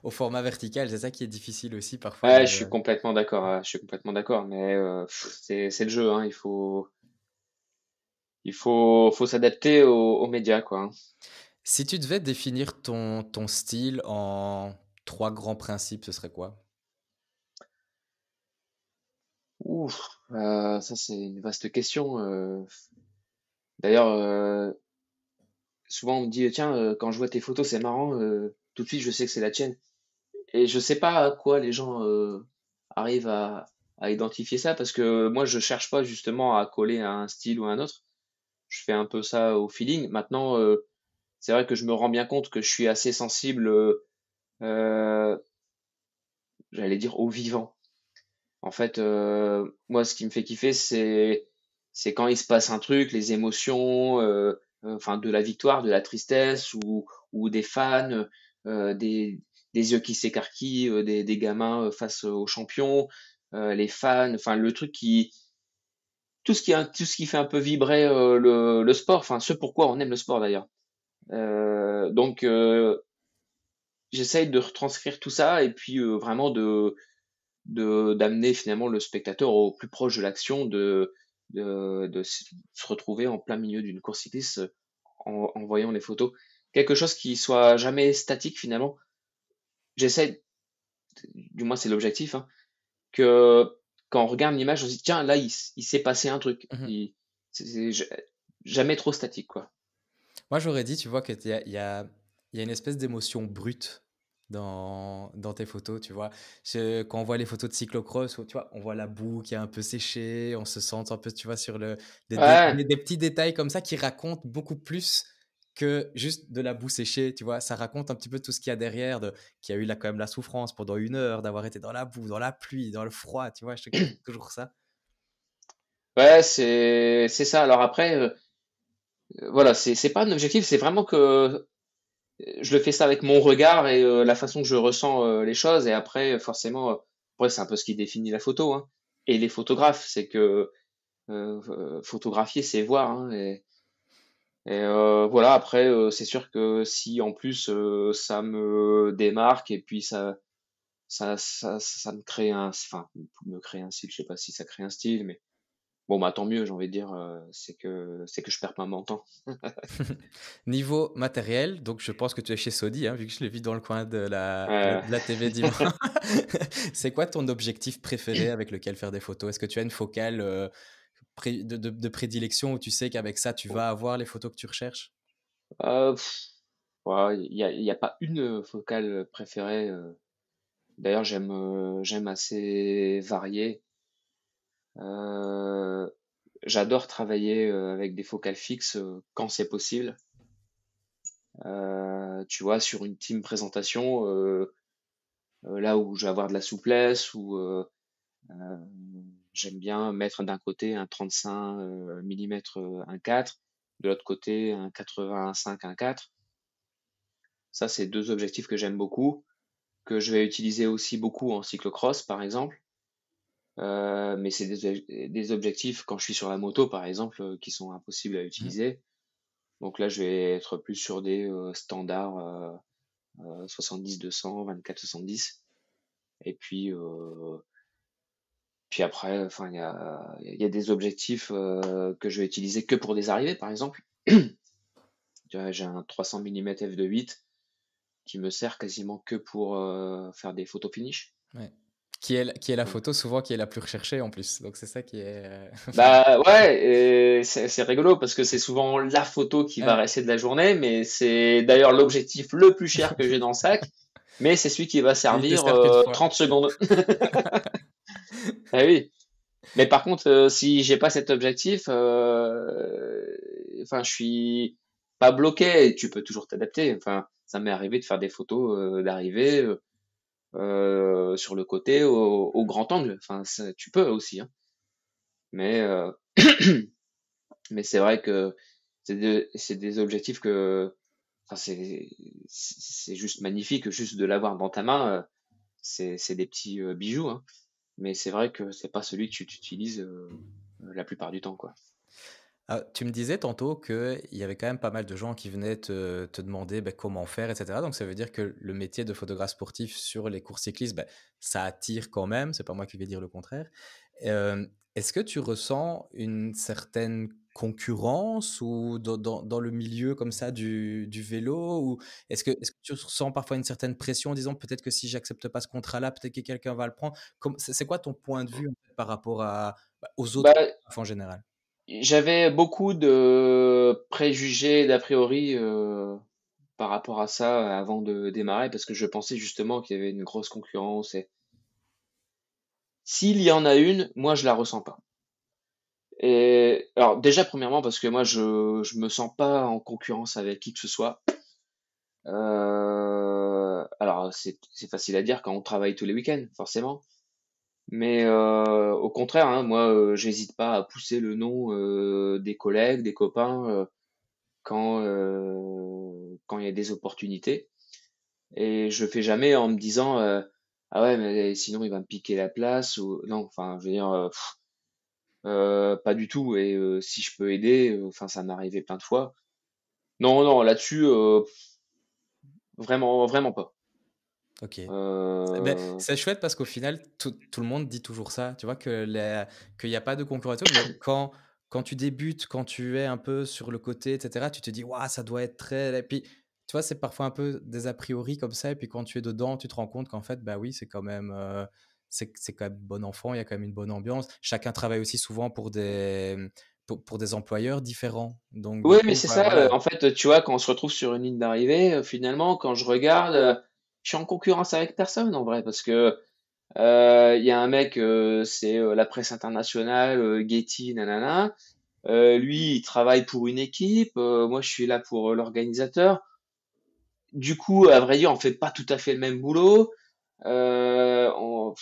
au format vertical. C'est ça qui est difficile aussi parfois ouais, je de... suis complètement d'accord. Je suis complètement d'accord. Mais c'est le jeu, hein. Il faut s'adapter aux médias, quoi, hein. Si tu devais définir ton style en trois grands principes, ce serait quoi? Ouf, ça c'est une vaste question. D'ailleurs, souvent on me dit, tiens, quand je vois tes photos, c'est marrant. Tout de suite, je sais que c'est la tienne. Et je sais pas à quoi les gens arrivent à identifier ça, parce que moi, je cherche pas justement à coller à un style ou à un autre. Je fais un peu ça au feeling. Maintenant, c'est vrai que je me rends bien compte que je suis assez sensible, euh, j'allais dire, au vivant. En fait, moi, ce qui me fait kiffer, c'est quand il se passe un truc, les émotions, enfin de la victoire, de la tristesse, ou des fans, des yeux qui s'écarquillent, des gamins face aux champions, les fans, enfin le truc qui tout ce qui fait un peu vibrer le sport, enfin ce pourquoi on aime le sport d'ailleurs. Donc j'essaye de retranscrire tout ça et puis vraiment de d'amener finalement le spectateur au plus proche de l'action, de se retrouver en plein milieu d'une course cycliste en voyant les photos. Quelque chose qui soit jamais statique finalement. J'essaie, du moins c'est l'objectif, hein, que quand on regarde l'image, on se dit tiens là il s'est passé un truc. Mhm. Jamais trop statique quoi. Moi, j'aurais dit, tu vois, qu'il y a une espèce d'émotion brute dans tes photos, tu vois. Quand on voit les photos de cyclocross, où, tu vois, on voit la boue qui est un peu séchée, on se sent un peu, tu vois, sur Ouais, des petits détails comme ça qui racontent beaucoup plus que juste de la boue séchée, tu vois. Ça raconte un petit peu tout ce qu'il y a derrière, qu'il y a eu là quand même la souffrance pendant 1 heure, d'avoir été dans la boue, dans la pluie, dans le froid, tu vois. Je trouve qu'il y a toujours ça. ouais, c'est ça. Alors après, voilà, c'est pas un objectif, c'est vraiment que je le fais ça avec mon regard et la façon que je ressens les choses. Et après, forcément, après, c'est un peu ce qui définit la photo, hein. Et les photographes, c'est que photographier, c'est voir, hein. Et voilà, après, c'est sûr que si en plus ça me démarque et puis ça me crée enfin, me crée un style, je sais pas si ça crée un style, mais bon, bah tant mieux, j'ai envie de dire, c'est que je perds pas mon temps. Niveau matériel, donc je pense que tu es chez Sony, hein, vu que je l'ai vu dans le coin Euh, de la TV dimanche. C'est quoi ton objectif préféré avec lequel faire des photos? Est-ce que tu as une focale de prédilection où tu sais qu'avec ça, tu vas avoir les photos que tu recherches? pff, ouais, il y a pas une focale préférée. D'ailleurs, j'aime assez varier. Euh, J'adore travailler avec des focales fixes quand c'est possible. Tu vois, sur une team présentation, là où je vais avoir de la souplesse, ou euh, j'aime bien mettre d'un côté un 35 mm 1.4, de l'autre côté un 85 1.4. Ça, c'est deux objectifs que j'aime beaucoup, que je vais utiliser aussi beaucoup en cyclocross, par exemple. Mais c'est des objectifs quand je suis sur la moto, par exemple, qui sont impossibles à Mhm. utiliser. Donc là, je vais être plus sur des standards 70-200, 24-70. Et puis après, enfin, il y a des objectifs que je vais utiliser que pour des arrivées, par exemple. Tu vois, j'ai un 300 mm f2.8 qui me sert quasiment que pour faire des photos finish. Ouais. qui est la photo souvent qui est la plus recherchée en plus. Donc c'est ça qui est. Bah ouais, et c'est rigolo parce que c'est souvent la photo qui va Ouais, rester de la journée, mais c'est d'ailleurs l'objectif le plus cher que j'ai dans le sac, mais c'est celui qui va mais il te servir sert qu'une fois. 30 secondes. Ah oui. Mais par contre, si j'ai pas cet objectif, enfin, je suis pas bloqué. Tu peux toujours t'adapter. Enfin, ça m'est arrivé de faire des photos d'arrivée sur le côté au grand angle. Enfin, tu peux aussi, hein. Mais mais c'est vrai que c'est des objectifs que, enfin, c'est juste magnifique, juste de l'avoir dans ta main. C'est des petits bijoux, hein. Mais c'est vrai que c'est pas celui que tu utilises la plupart du temps, quoi. Ah, tu me disais tantôt qu'il y avait quand même pas mal de gens qui venaient te demander ben, comment faire, etc. Donc ça veut dire que le métier de photographe sportif sur les courses cyclistes, ben, ça attire quand même, c'est pas moi qui vais dire le contraire. Euh, Est-ce que tu ressens une certaine concurrence ou dans le milieu comme ça du vélo ou est-ce que tu ressens parfois une certaine pression en disant peut-être que si j'accepte pas ce contrat-là, peut-être que quelqu'un va le prendre? C'est quoi ton point de vue en fait, par rapport aux autres Bah, photographes en général? j'avais beaucoup de préjugés, d'a priori, par rapport à ça avant de démarrer, parce que je pensais justement qu'il y avait une grosse concurrence. Et s'il y en a une, moi je la ressens pas. Et alors déjà premièrement parce que moi je me sens pas en concurrence avec qui que ce soit. Alors c'est facile à dire quand on travaille tous les week-ends, forcément. Mais au contraire, hein, moi, j'hésite pas à pousser le nom des collègues, des copains quand il y a des opportunités. Et je le fais jamais en me disant ah ouais, mais sinon il va me piquer la place ou non. Enfin, je veux dire pas du tout. Et si je peux aider, enfin ça m'est arrivé plein de fois. Non, non, là-dessus vraiment, vraiment pas. Ok. Ben, Euh, c'est chouette parce qu'au final, tout le monde dit toujours ça. Tu vois qu'il n'y a pas de concurrence, mais quand tu débutes, quand tu es un peu sur le côté, etc., tu te dis, waouh, ça doit être très. Et puis, tu vois, c'est parfois un peu des a priori comme ça. Et puis, quand tu es dedans, tu te rends compte qu'en fait, bah oui, c'est quand même. C'est quand même bon enfant, il y a quand même une bonne ambiance. Chacun travaille aussi souvent pour des employeurs différents. Donc, du Oui, mais coup, c'est ça. voilà. En fait, tu vois, quand on se retrouve sur une ligne d'arrivée, finalement, quand je regarde, je suis en concurrence avec personne en vrai, parce que il y a un mec, c'est la presse internationale, Getty, nanana. Lui, il travaille pour une équipe. Moi, je suis là pour l'organisateur. Du coup, à vrai dire, on fait pas tout à fait le même boulot. Euh, on-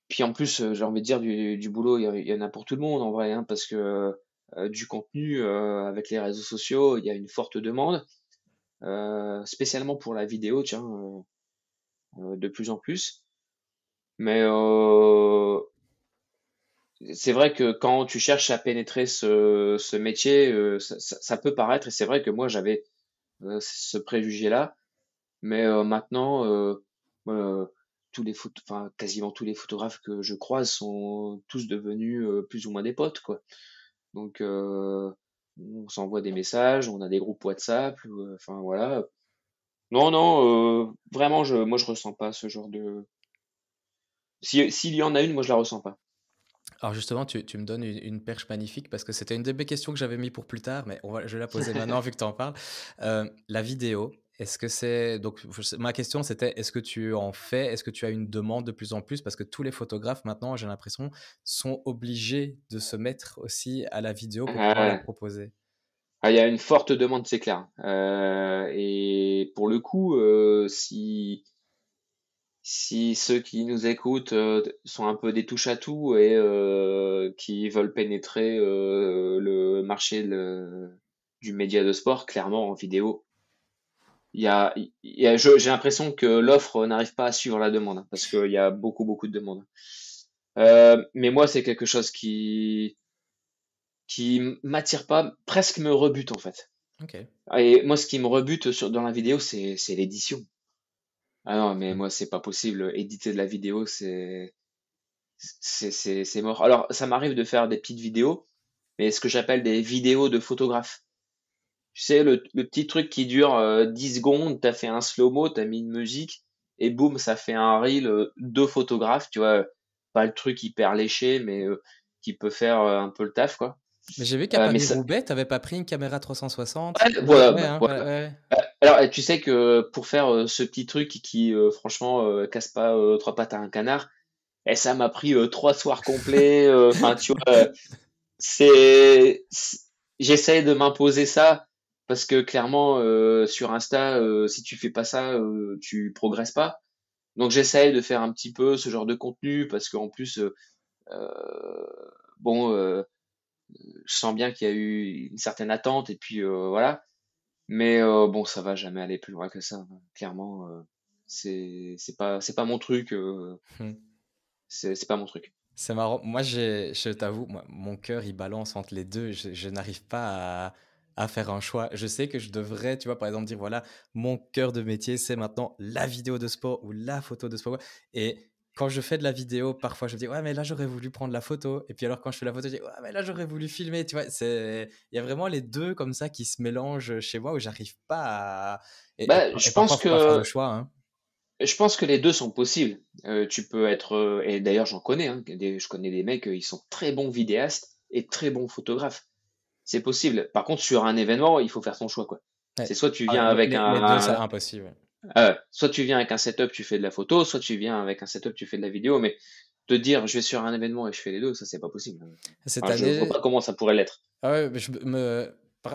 Puis en plus, j'ai envie de dire du boulot, il y en a pour tout le monde en vrai, hein, parce que du contenu avec les réseaux sociaux, il y a une forte demande. Spécialement pour la vidéo, tiens, de plus en plus. Mais c'est vrai que quand tu cherches à pénétrer ce métier, ça peut paraître, et c'est vrai que moi j'avais ce préjugé-là, mais maintenant, euh, enfin, quasiment tous les photographes que je croise sont tous devenus plus ou moins des potes, quoi. Donc, on s'envoie des messages, on a des groupes WhatsApp, enfin voilà. Non, non, vraiment, moi je ressens pas ce genre de. S'il y en a une, moi je la ressens pas. Alors justement, tu me donnes une perche magnifique parce que c'était une de mes questions que j'avais mis pour plus tard, mais je vais la poser maintenant vu que tu en parles. La vidéo, est-ce que c'est... Donc ma question c'était, est-ce que tu en fais? Est-ce que tu as une demande de plus en plus? Parce que tous les photographes maintenant, j'ai l'impression, sont obligés de se mettre aussi à la vidéo pour pouvoir la Ah, proposer. ah, il y a une forte demande, c'est clair. Et pour le coup, si ceux qui nous écoutent sont un peu des touche-à-tout et qui veulent pénétrer le marché du média de sport, clairement en vidéo, j'ai l'impression que l'offre n'arrive pas à suivre la demande, hein, parce qu'il y a beaucoup, beaucoup de demandes. Mais moi, c'est quelque chose qui m'attire pas, presque me rebute en fait. Ok. Et moi, ce qui me rebute dans la vidéo, c'est l'édition. Ah non, mais moi, c'est pas possible. Éditer de la vidéo, c'est mort. Alors, ça m'arrive de faire des petites vidéos, mais ce que j'appelle des vidéos de photographe. Tu sais, le petit truc qui dure 10 secondes, t'as fait un slow-mo, t'as mis une musique, et boum, ça fait un reel de photographe, tu vois, pas le truc hyper léché, mais qui peut faire un peu le taf, quoi. Mais j'ai vu qu'à Mais ça, Paris-Roubaix, t'avais pas pris une caméra 360? ouais, voilà, Ouais, bah, hein, ouais, voilà. ouais. Alors, tu sais que pour faire ce petit truc qui franchement, casse pas trois pattes à un canard, et ça m'a pris 3 soirs complets. Enfin, tu vois, j'essaie de m'imposer ça parce que clairement sur Insta, si tu fais pas ça, tu progresses pas. Donc j'essaie de faire un petit peu ce genre de contenu parce qu'en plus, euh, bon, je sens bien qu'il y a eu une certaine attente et puis voilà. Mais bon, ça va jamais aller plus loin que ça, hein. Clairement, c'est pas mon truc. Hmm. C'est pas mon truc. C'est marrant. Moi, je t'avoue, mon cœur, il balance entre les deux. Je n'arrive pas à faire un choix. Je sais que je devrais, tu vois, par exemple, dire, voilà, mon cœur de métier, c'est maintenant la vidéo de sport ou la photo de sport. Et quand je fais de la vidéo, parfois, je me dis, ouais, mais là, j'aurais voulu prendre la photo. Et puis alors, quand je fais la photo, je dis, ouais, mais là, j'aurais voulu filmer. Tu vois, il y a vraiment les deux comme ça qui se mélangent chez moi où j'arrive pas à... Bah, Et parfois, faut pas faire de choix, hein. je pense que les deux sont possibles. Tu peux être, et d'ailleurs j'en connais, hein, je connais des mecs, ils sont très bons vidéastes et très bons photographes. C'est possible. Par contre, sur un événement, il faut faire son choix, quoi. Ouais. C'est soit tu Ah viens ouais, avec les deux, c'est impossible. soit tu viens avec un setup, tu fais de la photo, soit tu viens avec un setup, tu fais de la vidéo. Mais te dire, je vais sur un événement et je fais les deux, ça c'est pas possible. Cette Enfin, je vois année, pas comment ça pourrait l'être. ah ouais, mais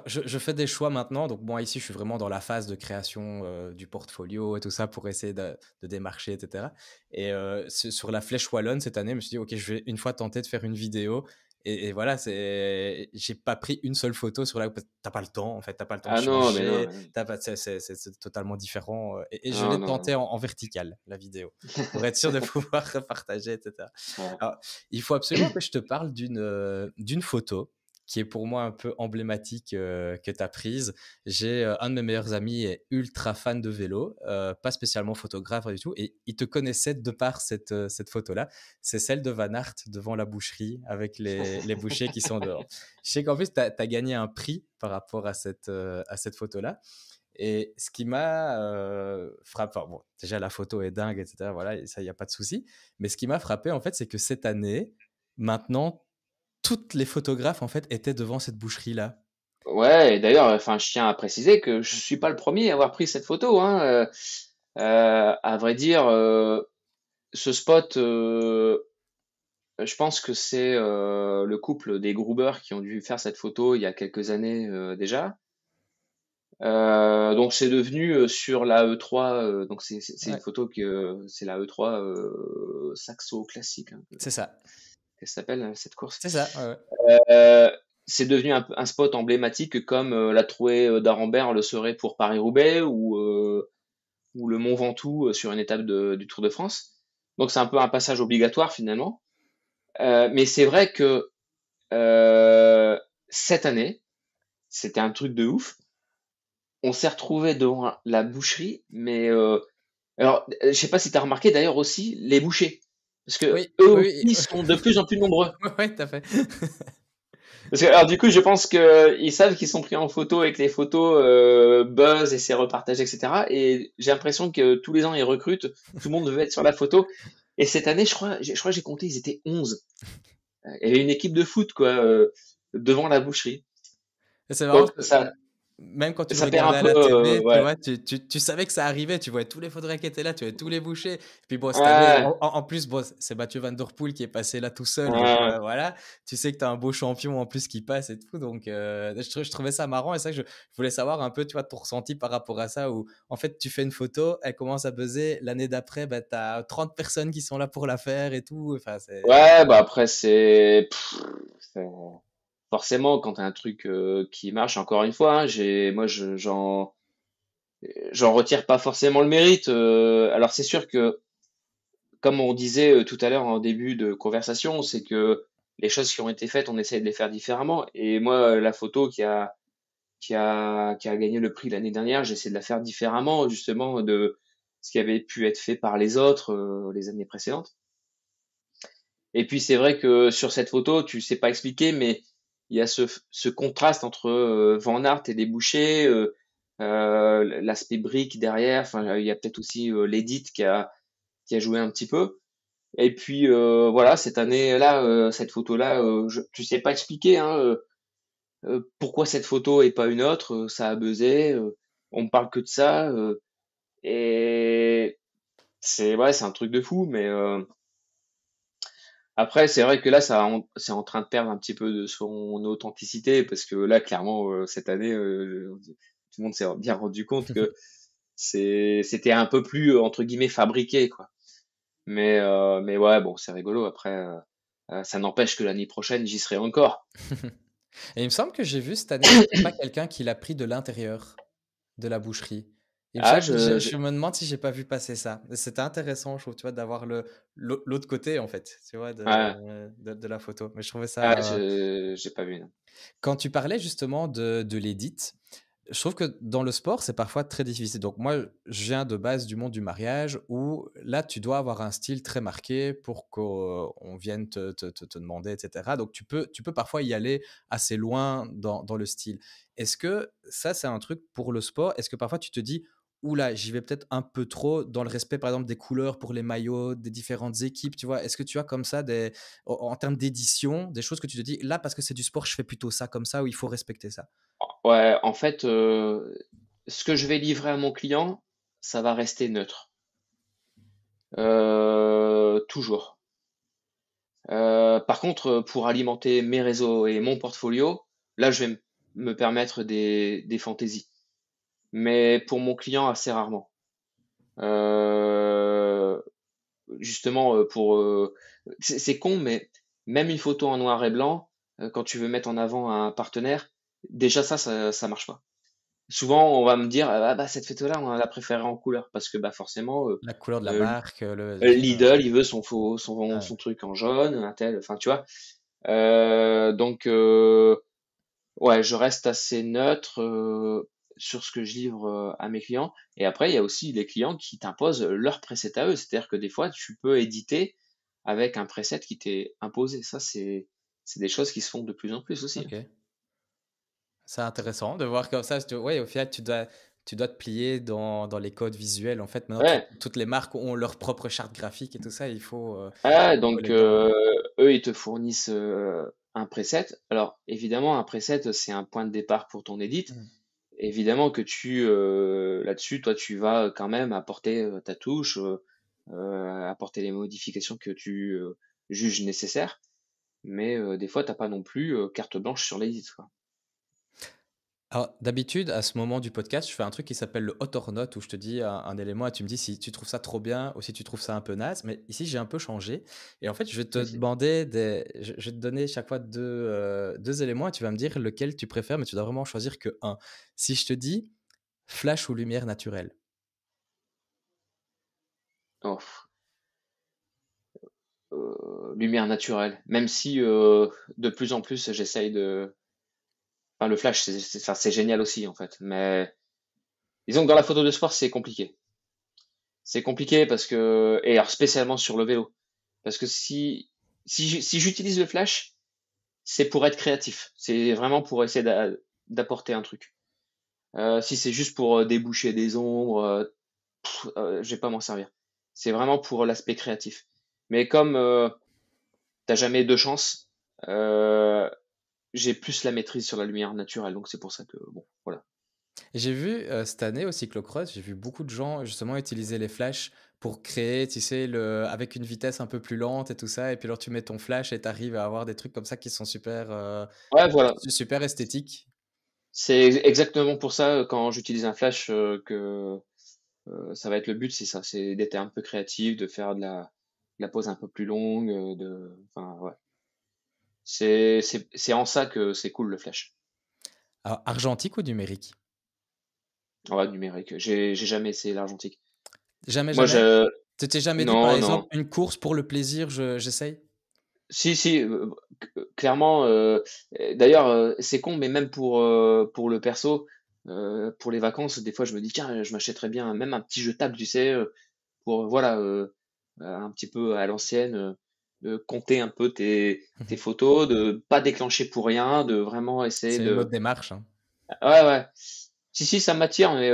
je fais des choix maintenant. Donc, moi, ici, je suis vraiment dans la phase de création du portfolio et tout ça pour essayer de démarcher, etc. Et sur la Flèche Wallonne, cette année, je me suis dit, OK, je vais une fois tenter de faire une vidéo. Et voilà, j'ai pas pris une seule photo sur la. T'as pas le temps, en fait, t'as pas le temps de Ah non, mais non, changer. C'est totalement différent. Et je non, l'ai non, tenté non. en vertical, la vidéo, pour être sûr de pouvoir partager, etc. Ouais. Alors, il faut absolument que je te parle d'une photo qui est pour moi un peu emblématique que tu as prise. J'ai un de mes meilleurs amis est ultra fan de vélo, pas spécialement photographe du tout, et il te connaissait de par cette photo-là. C'est celle de Van Aert devant la boucherie avec les bouchers qui sont dehors. Je sais qu'en plus, tu as gagné un prix par rapport à cette photo-là. Et ce qui m'a frappé, enfin, bon, déjà la photo est dingue, etc. Voilà, et ça, il n'y a pas de souci. Mais ce qui m'a frappé, en fait, c'est que cette année, maintenant, toutes les photographes en fait étaient devant cette boucherie là. Ouais, et d'ailleurs, enfin, je tiens à préciser que je suis pas le premier à avoir pris cette photo, hein. À vrai dire, ce spot, je pense que c'est le couple des Gruber qui ont dû faire cette photo il y a quelques années déjà. Donc c'est devenu sur la E3, donc c'est une Ouais, photo que c'est la E3 Saxo classique, hein, c'est ça, qu'elle s'appelle cette course. c'est ça. Ouais, ouais. Euh, c'est devenu un spot emblématique comme la trouée d'Arambert le serait pour Paris-Roubaix ou le Mont Ventoux sur une étape du Tour de France. Donc c'est un peu un passage obligatoire finalement. Mais c'est vrai que cette année, c'était un truc de ouf. On s'est retrouvé devant la boucherie, mais alors je sais pas si tu as remarqué d'ailleurs aussi les bouchers, parce que Oui, eux oui, aussi sont de plus en plus nombreux. oui, ouais, t'as fait. Parce que, alors du coup, je pense que ils savent qu'ils sont pris en photo et que les photos buzz et c'est repartagé, etc. Et j'ai l'impression que tous les ans ils recrutent, tout le monde veut être sur la photo. Et cette année, je crois que j'ai compté, ils étaient 11. Il y avait une équipe de foot quoi devant la boucherie. C'est marrant, Donc ça, même quand tu le ça perd un regardais à peu, la télé, tu ouais. vois, tu savais que ça arrivait, tu voyais tous les photographes qui étaient là, tu voyais tous les bouchers. Et puis bon, cette année, Ouais, en plus, bon, c'est Mathieu Van Der Poel qui est passé là tout seul, donc ouais. voilà, tu sais que tu as un beau champion en plus qui passe et tout, donc je trouvais ça marrant et ça que je voulais savoir un peu, tu vois, ton ressenti par rapport à ça, où en fait tu fais une photo, elle commence à buzzer, l'année d'après, bah, tu as 30 personnes qui sont là pour la faire et tout, enfin c'est... Ouais, bah après c'est- forcément quand t'as un truc qui marche. Encore une fois, hein, moi j'en retire pas forcément le mérite. Alors c'est sûr que comme on disait tout à l'heure en début de conversation, c'est que les choses qui ont été faites, on essaie de les faire différemment. Et moi, la photo qui a gagné le prix l'année dernière, j'essaie de la faire différemment justement de ce qui avait pu être fait par les autres les années précédentes. Et puis c'est vrai que sur cette photo, tu sais pas expliquer, mais il y a ce contraste entre Van Aert et les bouchers. l'aspect brique derrière. Enfin, il y a peut-être aussi l'edit qui a joué un petit peu. Et puis voilà, cette année-là, cette photo-là, tu sais pas expliquer hein, pourquoi cette photo et pas une autre. Ça a buzzé, on me parle que de ça, et c'est un truc de fou. Mais après, c'est vrai que là, c'est en train de perdre un petit peu de son authenticité parce que là, clairement, cette année, tout le monde s'est bien rendu compte que c'était un peu plus entre guillemets fabriqué, quoi. Mais ouais, bon, c'est rigolo. Après, ça n'empêche que l'année prochaine, j'y serai encore. Et il me semble que j'ai vu cette année, il y a pas quelqu'un qui l'a pris de l'intérieur de la boucherie. Il me Ah, semble, je me demande si j'ai pas vu passer ça. C'était intéressant, je trouve, tu vois, d'avoir l'autre côté, en fait, tu vois, ouais, de la photo. Mais je trouvais ah, ça. j'ai pas vu, non. Quand tu parlais justement de l'édit, je trouve que dans le sport, c'est parfois très difficile. Donc moi, je viens de base du monde du mariage où là, tu dois avoir un style très marqué pour qu'on vienne te demander, etc. Donc tu peux parfois y aller assez loin dans le style. Est-ce que ça, c'est un truc pour le sport? Est-ce que parfois tu te dis, oula, j'y vais peut-être un peu trop dans le respect, par exemple, des couleurs pour les maillots, des différentes équipes, tu vois? Est-ce que tu as comme ça en termes d'édition, des choses que tu te dis, là, parce que c'est du sport, je fais plutôt ça comme ça, ou il faut respecter ça? Ouais, en fait, ce que je vais livrer à mon client, ça va rester neutre. Toujours. Par contre, pour alimenter mes réseaux et mon portfolio, là, je vais me permettre des fantaisies. Mais pour mon client, assez rarement. Euh, Justement, c'est con, mais même une photo en noir et blanc, quand tu veux mettre en avant un partenaire, déjà ça marche pas. Souvent, on va me dire, ah bah cette photo-là, on l'a préférée en couleur parce que bah forcément, La couleur de la euh, marque, Lidl, il veut son ouais. truc en jaune, un tel, enfin tu vois. Donc ouais, je reste assez neutre sur ce que je livre à mes clients. Et après, il y a aussi les clients qui t'imposent leur preset à eux. C'est-à-dire que des fois, tu peux éditer avec un preset qui t'est imposé. Ça, c'est des choses qui se font de plus en plus aussi, hein. OK. C'est intéressant de voir comme ça. Ouais, au final, tu dois te plier dans les codes visuels. En fait, maintenant, Ouais. toutes les marques ont leur propre charte graphique et tout ça. Il faut Ah, coller donc dedans. eux, ils te fournissent un preset. Alors, évidemment, un preset, c'est un point de départ pour ton edit. Mhm. Évidemment que là-dessus, toi, tu vas quand même apporter ta touche, apporter les modifications que tu juges nécessaires. Mais des fois, t'as pas non plus carte blanche sur l'edit, quoi. Alors, d'habitude, à ce moment du podcast, je fais un truc qui s'appelle le hot or not, où je te dis un élément et tu me dis si tu trouves ça trop bien ou si tu trouves ça un peu naze. Mais ici, j'ai un peu changé. Et en fait, je vais te Vas-y. demander je vais te donner chaque fois deux éléments et tu vas me dire lequel tu préfères, mais tu dois vraiment choisir que un. Si je te dis flash ou lumière naturelle. Oh, lumière naturelle. Même si de plus en plus, j'essaye de. Enfin, le flash, enfin, c'est génial aussi, en fait. Mais disons que dans la photo de sport, c'est compliqué. C'est compliqué parce que, et alors spécialement sur le vélo, parce que si j'utilise le flash, c'est pour être créatif. C'est vraiment pour essayer d'apporter un truc. Si c'est juste pour déboucher des ombres, je vais pas m'en servir. C'est vraiment pour l'aspect créatif. Mais comme t'as jamais deux chances, j'ai plus la maîtrise sur la lumière naturelle, donc c'est pour ça que bon, voilà. Et j'ai vu cette année au cyclocross, j'ai vu beaucoup de gens justement utiliser les flashs pour créer, tu sais, avec une vitesse un peu plus lente et tout ça. Et puis alors tu mets ton flash et tu arrives à avoir des trucs comme ça qui sont Ouais, voilà. super esthétiques. C'est exactement pour ça quand j'utilise un flash que ça va être le but, c'est ça, c'est d'être un peu créatif, de faire de la pose un peu plus longue, enfin ouais. C'est en ça que c'est cool le flash. Alors, argentique ou numérique? Ouais, numérique. J'ai jamais essayé l'argentique. Jamais, Moi, jamais? Tu t'es jamais dit, par non, exemple, non. une course pour le plaisir, j'essaye? Si, si, clairement. D'ailleurs, c'est con, mais même pour le perso, pour les vacances, des fois, je me dis, tiens, je m'achèterais bien même un petit jetable, tu sais, pour, voilà, un petit peu à l'ancienne, de compter un peu tes photos, de pas déclencher pour rien, de vraiment essayer C'est une de. autre démarche, hein. Ouais, ouais. Si, ça m'attire, mais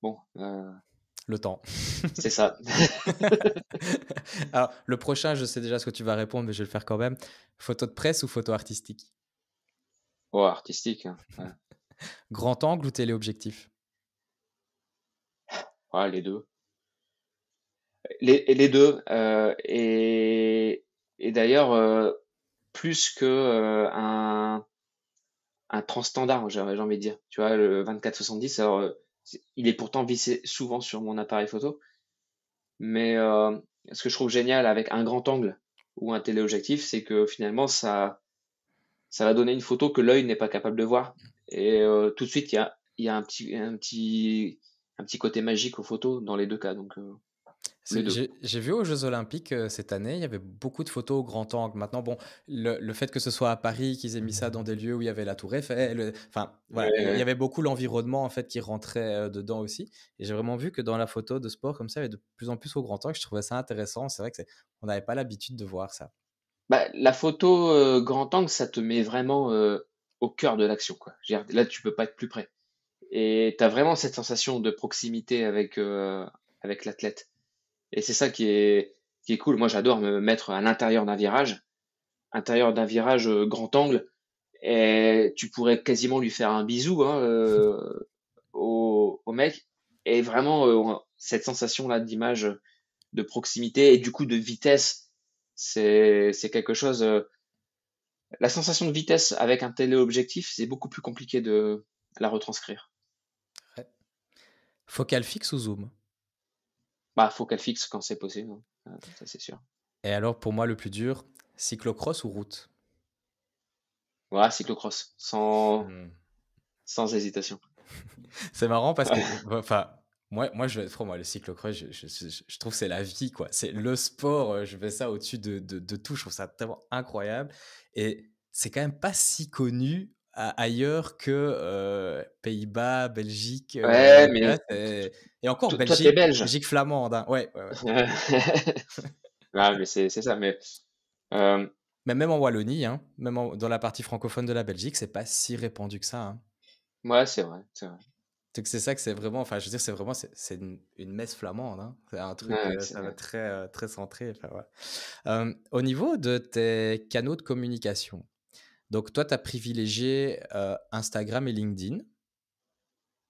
bon, Le temps. c'est ça. Alors, le prochain, je sais déjà ce que tu vas répondre, mais je vais le faire quand même. Photo de presse ou photo artistique? Oh, artistique, hein. Ouais. Grand angle ou téléobjectif? Ouais, les deux. Les deux. Et d'ailleurs, plus que un transstandard, j'ai envie de dire. Tu vois, le 24-70, alors, il est pourtant vissé souvent sur mon appareil photo. Mais ce que je trouve génial avec un grand angle ou un téléobjectif, c'est que finalement, ça va donner une photo que l'œil n'est pas capable de voir. Et tout de suite, il y a un petit côté magique aux photos dans les deux cas. Donc, les deux. J'ai vu aux Jeux Olympiques cette année, il y avait beaucoup de photos au grand angle. Maintenant, bon, le fait que ce soit à Paris, qu'ils aient mis ça dans des lieux où il y avait la Tour Eiffel, enfin, voilà, il y avait beaucoup l'environnement en fait qui rentrait dedans aussi. Et j'ai vraiment vu que dans la photo de sport comme ça, il y avait de plus en plus au grand angle. Je trouvais ça intéressant. C'est vrai que on n'avait pas l'habitude de voir ça. Bah, la photo grand angle, ça te met vraiment au cœur de l'action, quoi. Je veux dire, là, tu peux pas être plus près. Et tu as vraiment cette sensation de proximité avec l'athlète. Et c'est ça qui est cool. Moi, j'adore me mettre à l'intérieur d'un virage, grand angle, et tu pourrais quasiment lui faire un bisou hein, au mec. Et vraiment, cette sensation-là d'image, de proximité et du coup de vitesse, c'est quelque chose. La sensation de vitesse avec un téléobjectif, c'est beaucoup plus compliqué de la retranscrire. Ouais. Focale fixe ou zoom? Bah, faut qu'elle fixe quand c'est possible, hein. Ça c'est sûr. Et alors, pour moi, le plus dur, cyclocross ou route? Voilà, cyclocross, Hmm. sans hésitation. C'est marrant parce que, enfin, moi, je vais être franc, moi, le cyclocross, je trouve que c'est la vie, quoi. C'est le sport, je fais ça au-dessus de tout. Je trouve ça tellement incroyable. Et c'est quand même pas si connu ailleurs que Pays-Bas, Belgique. Ouais, Tu vois, mais et encore toi, t'es Belgique, belge. Belgique flamande. Hein. Ouais, ouais, ouais. Ouais, mais c'est ça. Mais euh, Mais même en Wallonie, hein, même dans la partie francophone de la Belgique, c'est pas si répandu que ça. Hein. ouais, c'est vrai, c'est vrai. C'est ça que c'est vraiment, enfin, je veux dire, c'est vraiment, c'est une messe flamande, hein. C'est un truc, Ouais, ça va très, très centré. Enfin, ouais. Au niveau de tes canaux de communication, donc toi, tu as privilégié Instagram et LinkedIn,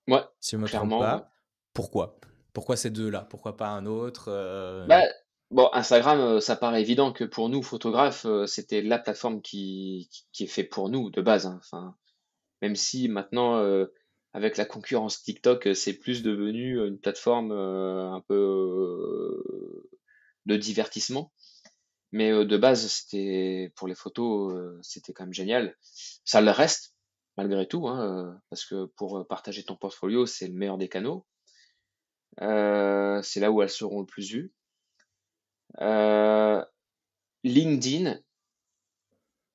ouais, si je ne me trompe clairement. Ouais. pas. Pourquoi? Pourquoi ces deux-là? Pourquoi pas un autre Bah, bon, Instagram, ça paraît évident que pour nous, photographes, c'était la plateforme qui est fait pour nous de base, hein. Enfin, même si maintenant, avec la concurrence TikTok, c'est plus devenu une plateforme un peu de divertissement. Mais de base, c'était pour les photos, c'était quand même génial. Ça le reste, malgré tout, hein, parce que pour partager ton portfolio, c'est le meilleur des canaux. C'est là où elles seront le plus vues. Euh, LinkedIn,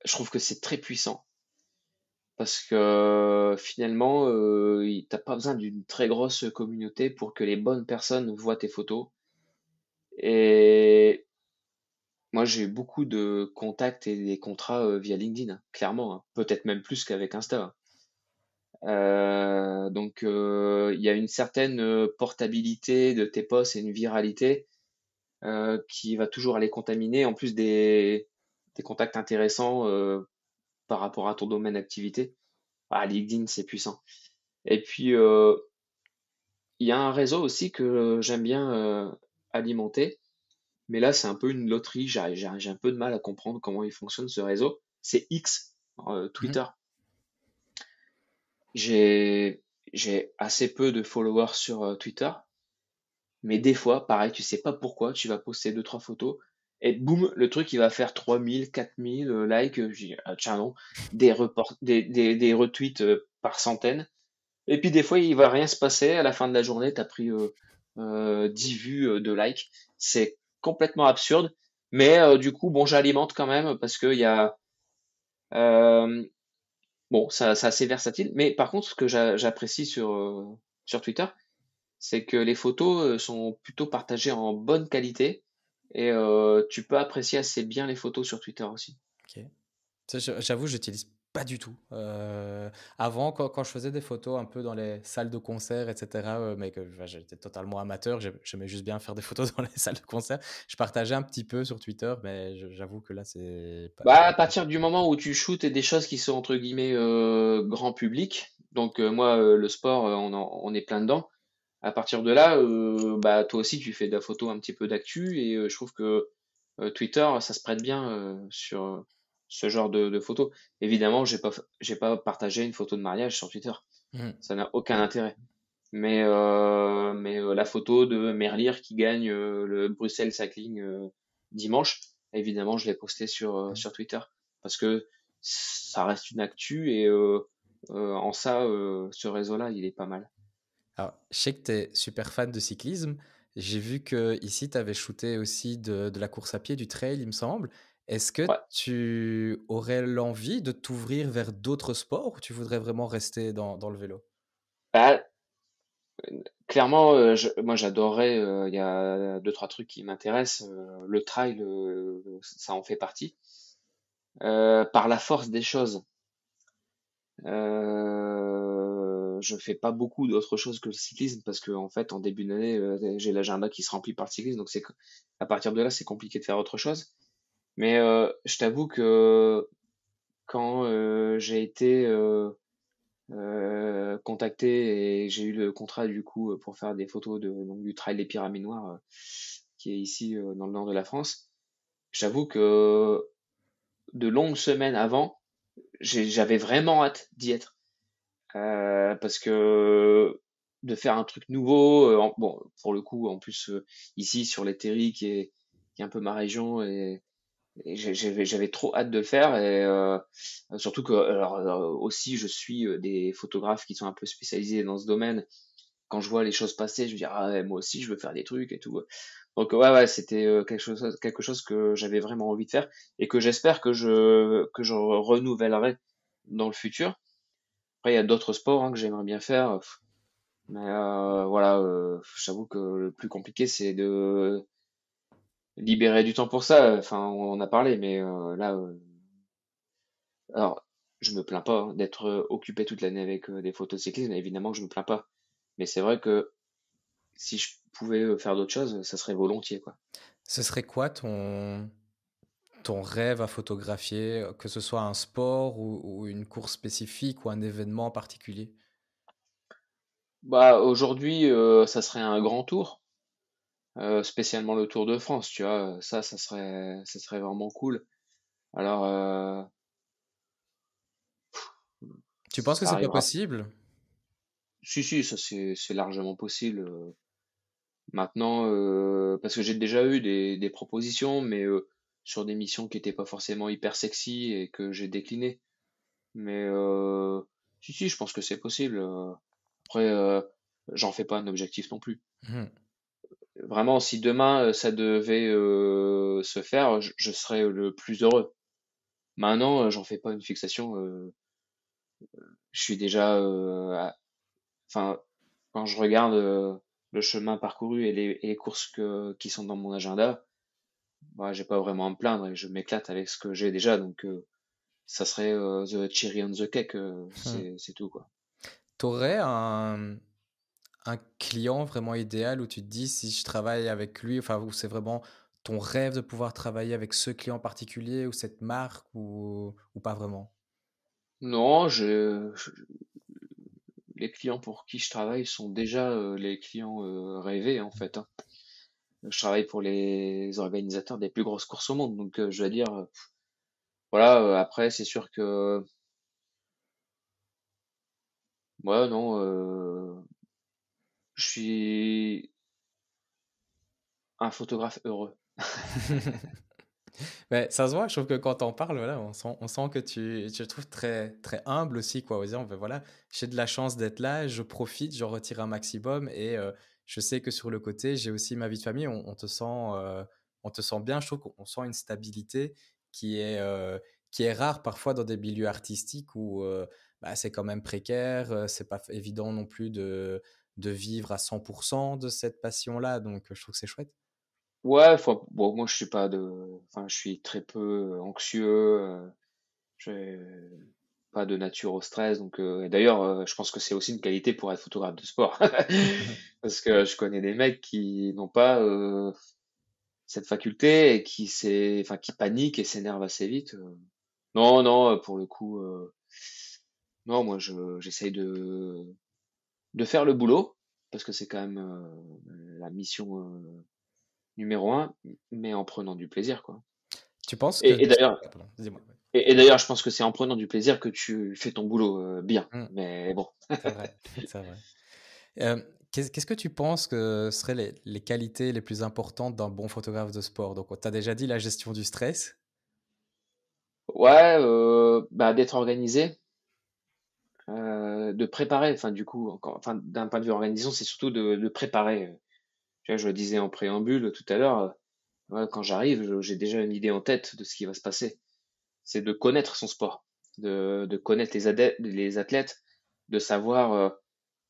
je trouve que c'est très puissant parce que finalement, t'as pas besoin d'une très grosse communauté pour que les bonnes personnes voient tes photos. Et moi, j'ai eu beaucoup de contacts et des contrats via LinkedIn, hein, clairement, hein. Peut-être même plus qu'avec Insta. Donc, il y a une certaine portabilité de tes posts et une viralité qui va toujours aller contaminer, en plus des contacts intéressants par rapport à ton domaine d'activité. Ah, LinkedIn, c'est puissant. Et puis, il y a un réseau aussi que j'aime bien alimenter, mais là, c'est un peu une loterie. J'ai un peu de mal à comprendre comment il fonctionne ce réseau. C'est X, Mhm. Twitter. J'ai j'ai assez peu de followers sur Twitter, mais des fois, pareil, tu sais pas pourquoi, tu vas poster deux trois photos et boum, le truc il va faire 3000, 4000 likes. Je dis ah, tiens non, des retweets par centaines. Et puis des fois, il va rien se passer. À la fin de la journée, tu as pris 10 vues de likes. C'est complètement absurde. Mais du coup, bon, j'alimente quand même parce qu'il y a euh, bon, ça c'est assez versatile. Mais par contre, ce que j'apprécie sur Twitter, c'est que les photos sont plutôt partagées en bonne qualité et tu peux apprécier assez bien les photos sur Twitter aussi. Ok. Ça, j'avoue, j'utilise Pas du tout. Avant, quand je faisais des photos un peu dans les salles de concert, etc., mais que enfin, j'étais totalement amateur, j'aimais juste bien faire des photos dans les salles de concert. Je partageais un petit peu sur Twitter, mais j'avoue que là, c'est pas. Bah, à partir du moment où tu shootes des choses qui sont entre guillemets grand public, donc moi le sport on est plein dedans. À partir de là, bah toi aussi tu fais de la photo un petit peu d'actu et je trouve que Twitter ça se prête bien sur ce genre de photos. Évidemment, j'ai pas partagé une photo de mariage sur Twitter, Mhm. ça n'a aucun intérêt. Mais la photo de Merlier qui gagne le Bruxelles Cycling dimanche, évidemment, je l'ai posté sur Twitter parce que ça reste une actu et en ça, ce réseau-là, il est pas mal. Alors, je sais que tu es super fan de cyclisme. J'ai vu que ici, tu avais shooté aussi de la course à pied, du trail, il me semble. Est-ce que Ouais. tu aurais l'envie de t'ouvrir vers d'autres sports ou tu voudrais vraiment rester dans le vélo? Bah, clairement, moi j'adorerais. Il y a deux trois trucs qui m'intéressent. Le trail, ça en fait partie. Par la force des choses. Je fais pas beaucoup d'autres choses que le cyclisme parce que en fait en début d'année j'ai l'agenda qui se remplit par le cyclisme donc à partir de là c'est compliqué de faire autre chose. Mais je t'avoue que quand j'ai été contacté et j'ai eu le contrat du coup pour faire des photos donc, du Trail des Pyramides Noires qui est ici dans le nord de la France, j'avoue que de longues semaines avant j'avais vraiment hâte d'y être. Parce que de faire un truc nouveau, bon, pour le coup, en plus, ici, sur les terris, qui est un peu ma région, et j'avais trop hâte de le faire, et surtout que, alors, aussi, je suis des photographes qui sont un peu spécialisés dans ce domaine. Quand je vois les choses passer, je me dis, ah ouais, moi aussi, je veux faire des trucs et tout. Donc, ouais, c'était quelque chose que j'avais vraiment envie de faire, et que j'espère que je renouvellerai dans le futur. Après, il y a d'autres sports hein, que j'aimerais bien faire, mais voilà, j'avoue que le plus compliqué, c'est de libérer du temps pour ça. Enfin, on en a parlé, mais là, alors, je me plains pas hein, d'être occupé toute l'année avec des photos cyclisme. Évidemment que je me plains pas, mais c'est vrai que si je pouvais faire d'autres choses, ça serait volontiers, quoi. Ce serait quoi ton rêve à photographier, que ce soit un sport ou une course spécifique ou un événement en particulier? Bah, aujourd'hui, ça serait un grand tour, spécialement le Tour de France, tu vois. Ça serait vraiment cool. Alors, Tu penses que ça c'est pas arrivera. possible? Si, si, ça c'est largement possible. Maintenant, parce que j'ai déjà eu des propositions, mais sur des missions qui étaient pas forcément hyper sexy et que j'ai décliné. Mais si, si, je pense que c'est possible. Après, j'en fais pas un objectif non plus. Mhm. Vraiment, si demain ça devait se faire, je serais le plus heureux. Maintenant, j'en fais pas une fixation. Je suis déjà, enfin, quand je regarde le chemin parcouru et les courses qui sont dans mon agenda. Bah, j'ai pas vraiment à me plaindre et je m'éclate avec ce que j'ai déjà, donc ça serait the cherry on the cake, Mhm. c'est tout quoi. T'aurais un client vraiment idéal où tu te dis si je travaille avec lui, enfin, où c'est vraiment ton rêve de pouvoir travailler avec ce client particulier ou cette marque ou pas vraiment? Non, les clients pour qui je travaille sont déjà les clients rêvés en fait, hein. Je travaille pour les organisateurs des plus grosses courses au monde, donc je veux dire, voilà. Après, c'est sûr que, ouais, non, je suis un photographe heureux. Ouais, ça se voit, je trouve que quand on parle, voilà, on sent que tu te trouves très, très humble aussi, quoi. En disant, ben voilà, j'ai de la chance d'être là, je profite, j'en retire un maximum et je sais que sur le côté, j'ai aussi ma vie de famille. On te sent bien. Je trouve qu'on sent une stabilité qui est, euh, qui est rare parfois dans des milieux artistiques où bah, c'est quand même précaire, c'est pas évident non plus de vivre à 100% de cette passion-là. Donc, je trouve que c'est chouette. Ouais, bon, moi je suis pas enfin, je suis très peu anxieux. Je, pas de nature au stress. Donc, et d'ailleurs, je pense que c'est aussi une qualité pour être photographe de sport. Parce que je connais des mecs qui n'ont pas cette faculté et qui paniquent et s'énervent assez vite. Non, non, pour le coup, non, moi, j'essaye de faire le boulot parce que c'est quand même la mission numéro un, mais en prenant du plaisir, quoi. Tu penses que... Et d'ailleurs, Ah, pardon, dis-moi. et d'ailleurs, je pense que c'est en prenant du plaisir que tu fais ton boulot bien. Hmm, Mais bon. c'est vrai, c'est vrai. Qu'est-ce que tu penses que seraient les qualités les plus importantes d'un bon photographe de sport? Donc, tu as déjà dit la gestion du stress. Ouais, bah, d'être organisé, de préparer, enfin du coup, encore, enfin d'un point de vue organisation, c'est surtout de préparer. Tu vois, je le disais en préambule tout à l'heure, ouais, quand j'arrive, j'ai déjà une idée en tête de ce qui va se passer. C'est de connaître son sport, de connaître les athlètes, de savoir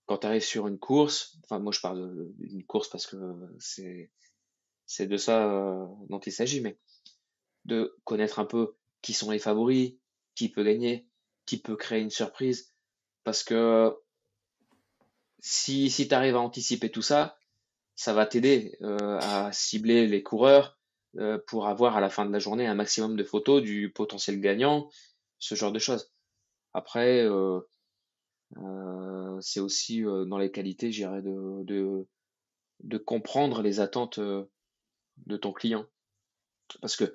quand tu arrives sur une course, enfin moi je parle d'une course parce que c'est de ça dont il s'agit, mais de connaître un peu qui sont les favoris, qui peut gagner, qui peut créer une surprise, parce que si tu arrives à anticiper tout ça, ça va t'aider à cibler les coureurs pour avoir à la fin de la journée un maximum de photos du potentiel gagnant, ce genre de choses. Après, c'est aussi dans les qualités, je dirais, de comprendre les attentes de ton client. Parce que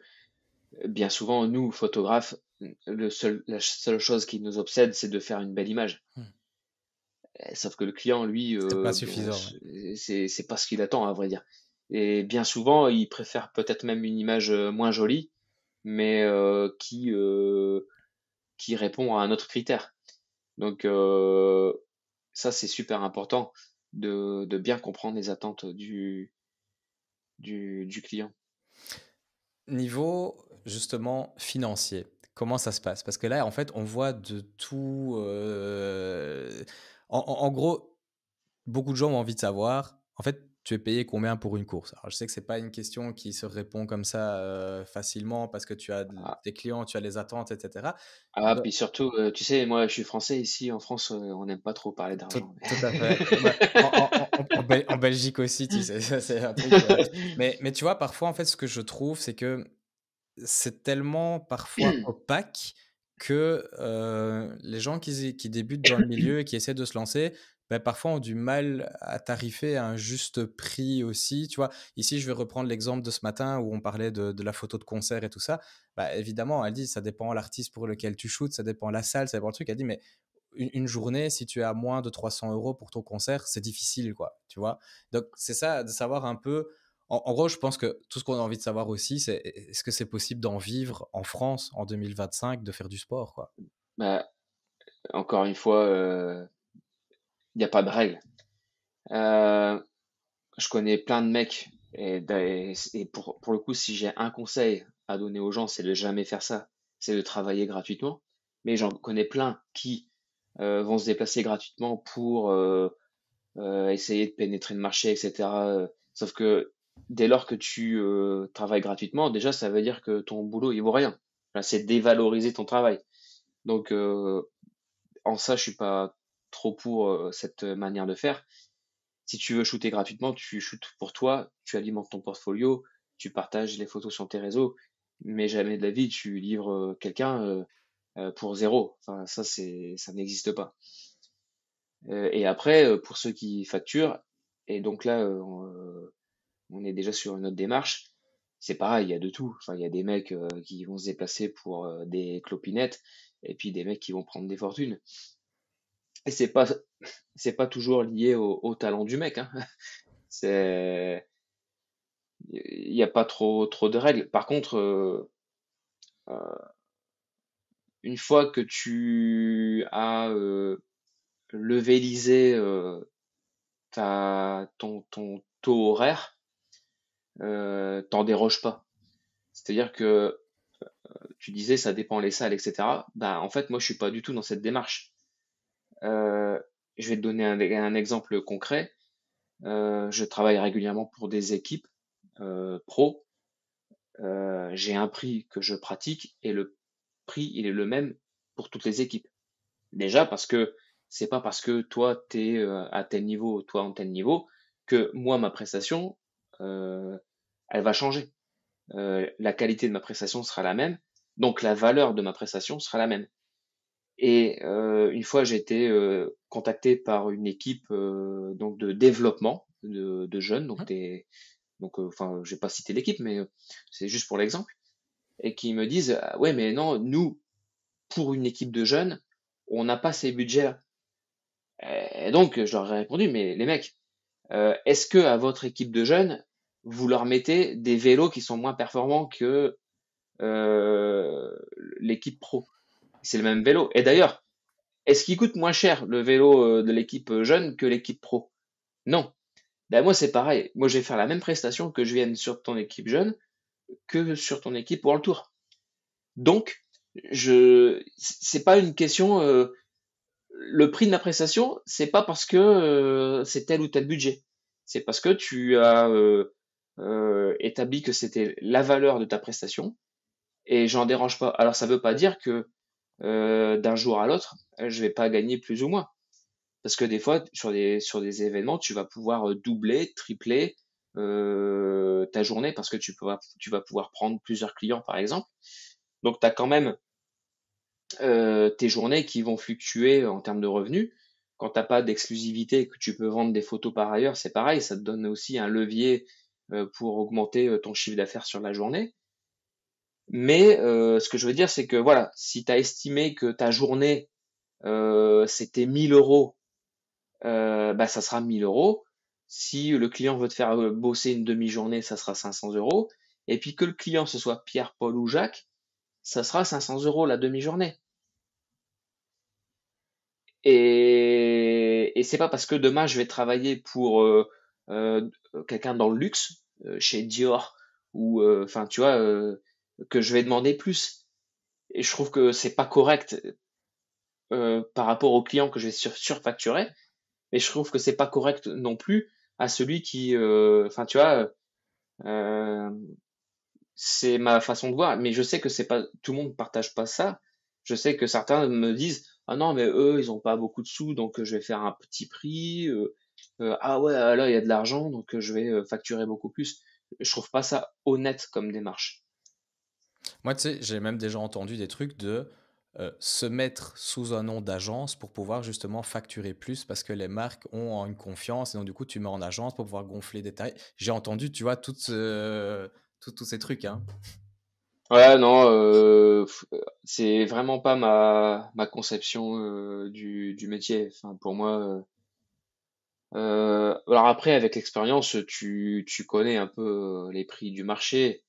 bien souvent, nous, photographes, la seule chose qui nous obsède, c'est de faire une belle image. Hmm. Sauf que le client, lui, C'est pas bien, suffisant. Ouais. c'est pas ce qu'il attend, à vrai dire. Et bien souvent, il préfère peut-être même une image moins jolie, mais qui répond à un autre critère. Donc, ça, c'est super important de bien comprendre les attentes du client. Niveau justement financier, comment ça se passe? Parce que là, en fait, on voit de tout. En gros, beaucoup de gens ont envie de savoir, en fait, tu es payé combien pour une course? Alors, je sais que c'est pas une question qui se répond comme ça facilement parce que tu as Ah, tes clients, tu as les attentes, etc. puis surtout, tu sais, moi, je suis français ici en France, on n'aime pas trop parler Tout, d'argent. tout à fait. Ouais, en Belgique aussi, tu sais, ça c'est un truc. Mais tu vois, parfois, en fait, ce que je trouve, c'est que c'est tellement parfois opaque que les gens qui débutent dans le milieu et qui essaient de se lancer, ben, parfois ont du mal à tarifer à un juste prix aussi. Tu vois, ici, je vais reprendre l'exemple de ce matin où on parlait de la photo de concert et tout ça. Bah, évidemment, elle dit, ça dépend l'artiste pour lequel tu shootes, ça dépend la salle, ça dépend le truc. Elle dit, mais une journée, si tu es à moins de 300 euros pour ton concert, c'est difficile, quoi, tu vois. Donc, c'est ça, de savoir un peu. En gros, je pense que tout ce qu'on a envie de savoir aussi, c'est est-ce que c'est possible d'en vivre en France en 2025, de faire du sport, quoi. Bah, encore une fois, il n'y a pas de règle. Euh, je connais plein de mecs et pour le coup, si j'ai un conseil à donner aux gens, c'est de jamais faire ça, c'est de travailler gratuitement. Mais j'en connais plein qui vont se déplacer gratuitement pour essayer de pénétrer le marché, etc. Sauf que dès lors que tu travailles gratuitement, déjà, ça veut dire que ton boulot, il vaut rien. Enfin, c'est dévaloriser ton travail. Donc, en ça, je suis pas trop pour cette manière de faire. Si tu veux shooter gratuitement, tu shootes pour toi, tu alimentes ton portfolio, tu partages les photos sur tes réseaux, mais jamais de la vie tu livres quelqu'un pour zéro. Enfin, ça n'existe pas. Et après, pour ceux qui facturent, et donc là, on est déjà sur une autre démarche. C'est pareil, il y a de tout. Enfin, il y a des mecs qui vont se déplacer pour des clopinettes, et puis des mecs qui vont prendre des fortunes. Et c'est pas toujours lié au talent du mec, hein. C'est Il n'y a pas trop de règles. Par contre, euh, une fois que tu as levelisé ton taux horaire, t'en déroges pas. C'est-à-dire que tu disais ça dépend les salles, etc. Bah, en fait, moi, je suis pas du tout dans cette démarche. Euh, je vais te donner un exemple concret. Je travaille régulièrement pour des équipes pro. J'ai un prix que je pratique et le prix, il est le même pour toutes les équipes. Déjà parce que c'est pas parce que toi, tu es à tel niveau, toi en tel niveau, que moi, ma prestation, euh, elle va changer. La qualité de ma prestation sera la même, donc la valeur de ma prestation sera la même. Et une fois, j'ai été contacté par une équipe donc de développement de jeunes, donc enfin, je vais pas citer l'équipe, mais c'est juste pour l'exemple, et qui me disent, ah ouais, mais non, nous, pour une équipe de jeunes, on n'a pas ces budgets-là. Et donc, je leur ai répondu, mais les mecs, est-ce que à votre équipe de jeunes, vous leur mettez des vélos qui sont moins performants que l'équipe pro? C'est le même vélo. Et d'ailleurs, est-ce qu'il coûte moins cher le vélo de l'équipe jeune que l'équipe pro? Non. Ben moi, c'est pareil. Moi, je vais faire la même prestation que je vienne sur ton équipe jeune que sur ton équipe World Tour. Donc, c'est pas une question. Le prix de ma prestation, c'est pas parce que c'est tel ou tel budget. C'est parce que tu as établi que c'était la valeur de ta prestation et j'en dérange pas. Alors, ça veut pas dire que d'un jour à l'autre, je vais pas gagner plus ou moins. Parce que des fois, sur des événements, tu vas pouvoir doubler, tripler ta journée parce que tu vas pouvoir prendre plusieurs clients, par exemple. Donc, tu as quand même tes journées qui vont fluctuer en termes de revenus. Quand t'as pas d'exclusivité et que tu peux vendre des photos par ailleurs, c'est pareil, ça te donne aussi un levier pour augmenter ton chiffre d'affaires sur la journée. Mais ce que je veux dire, c'est que voilà, si tu as estimé que ta journée c'était 1000 euros, bah ça sera 1000 euros. Si le client veut te faire bosser une demi-journée, ça sera 500 euros. Et puis que le client ce soit Pierre, Paul ou Jacques, ça sera 500 euros la demi-journée. Et c'est pas parce que demain je vais travailler pour euh, quelqu'un dans le luxe, chez Dior, ou enfin tu vois, que je vais demander plus. Et je trouve que c'est pas correct par rapport au client que je vais surfacturer, mais je trouve que c'est pas correct non plus à celui qui, enfin tu vois, euh, c'est ma façon de voir, mais je sais que c'est pas tout le monde partage pas ça. Je sais que certains me disent ah non mais eux ils ont pas beaucoup de sous donc je vais faire un petit prix. Ah ouais là il y a de l'argent donc je vais facturer beaucoup plus. Je trouve pas ça honnête comme démarche. Moi, tu sais, j'ai même déjà entendu des trucs de se mettre sous un nom d'agence pour pouvoir justement facturer plus parce que les marques ont une confiance et donc du coup, tu mets en agence pour pouvoir gonfler des tarifs. J'ai entendu, tu vois, tous ces trucs, hein. Ouais non c'est vraiment pas ma conception du métier. Enfin pour moi. Alors après, avec l'expérience, tu connais un peu les prix du marché.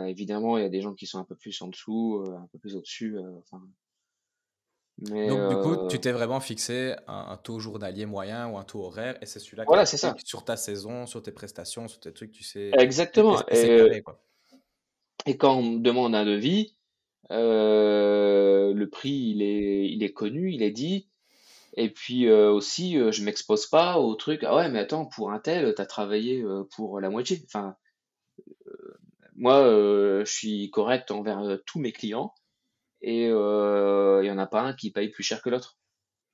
Évidemment, il y a des gens qui sont un peu plus en dessous, un peu plus au-dessus. Enfin, mais Donc, du coup, tu t'es vraiment fixé un taux journalier moyen ou un taux horaire et c'est celui-là que tu voilà, c'est ça. appliques sur ta saison, sur tes prestations, sur tes trucs, tu sais, Exactement. et c'est carré, quoi. Et quand on me demande un devis, le prix il est connu, il est dit. Et puis aussi, je m'expose pas au truc. Ah ouais, mais attends, pour un tel, t'as travaillé pour la moitié. Enfin, moi, je suis correct envers tous mes clients. Et il y en a pas un qui paye plus cher que l'autre.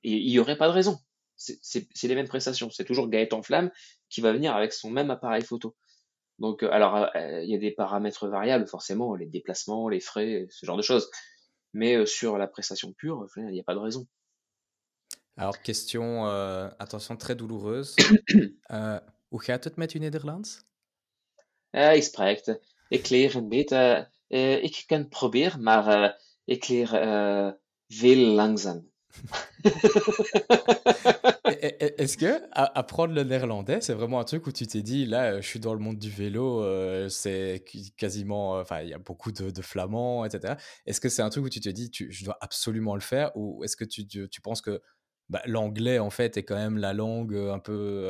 Et il y aurait pas de raison. C'est les mêmes prestations. C'est toujours Gaëtan Flamme qui va venir avec son même appareil photo. Donc, alors, il y a des paramètres variables, forcément, les déplacements, les frais, ce genre de choses. Mais sur la prestation pure, il n'y a pas de raison. Alors, question, attention, très douloureuse. Hoe gaat het met je Nederlands? Ik spreek. Ik leer een beetje. Ik kan proberen, maar ik leer veel langzaam. Est-ce que apprendre le néerlandais, c'est vraiment un truc où tu t'es dit, là, je suis dans le monde du vélo, c'est quasiment, enfin, il y a beaucoup de flamands, etc. Est-ce que c'est un truc où tu te dis, je dois absolument le faire, ou est-ce que tu penses que bah, l'anglais, en fait, est quand même la langue un peu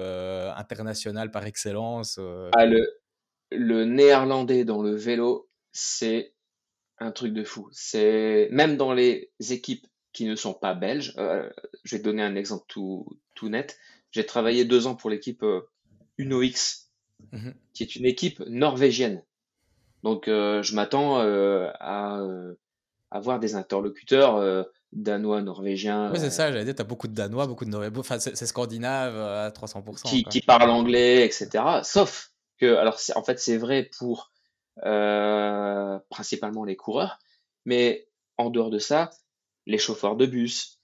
internationale par excellence Ah, le néerlandais dans le vélo, c'est un truc de fou. C'est même dans les équipes qui ne sont pas belges. Je vais te donner un exemple tout net. J'ai travaillé 2 ans pour l'équipe UNOX, Mhm. qui est une équipe norvégienne. Donc je m'attends à avoir des interlocuteurs danois, norvégiens, Oui, c'est ça, j'allais dire, t'as beaucoup de Danois, beaucoup de Norvégiens, enfin, c'est scandinave à 300%, quoi. qui parlent anglais, etc. Sauf que, alors en fait c'est vrai pour principalement les coureurs, mais en dehors de ça, les chauffeurs de bus,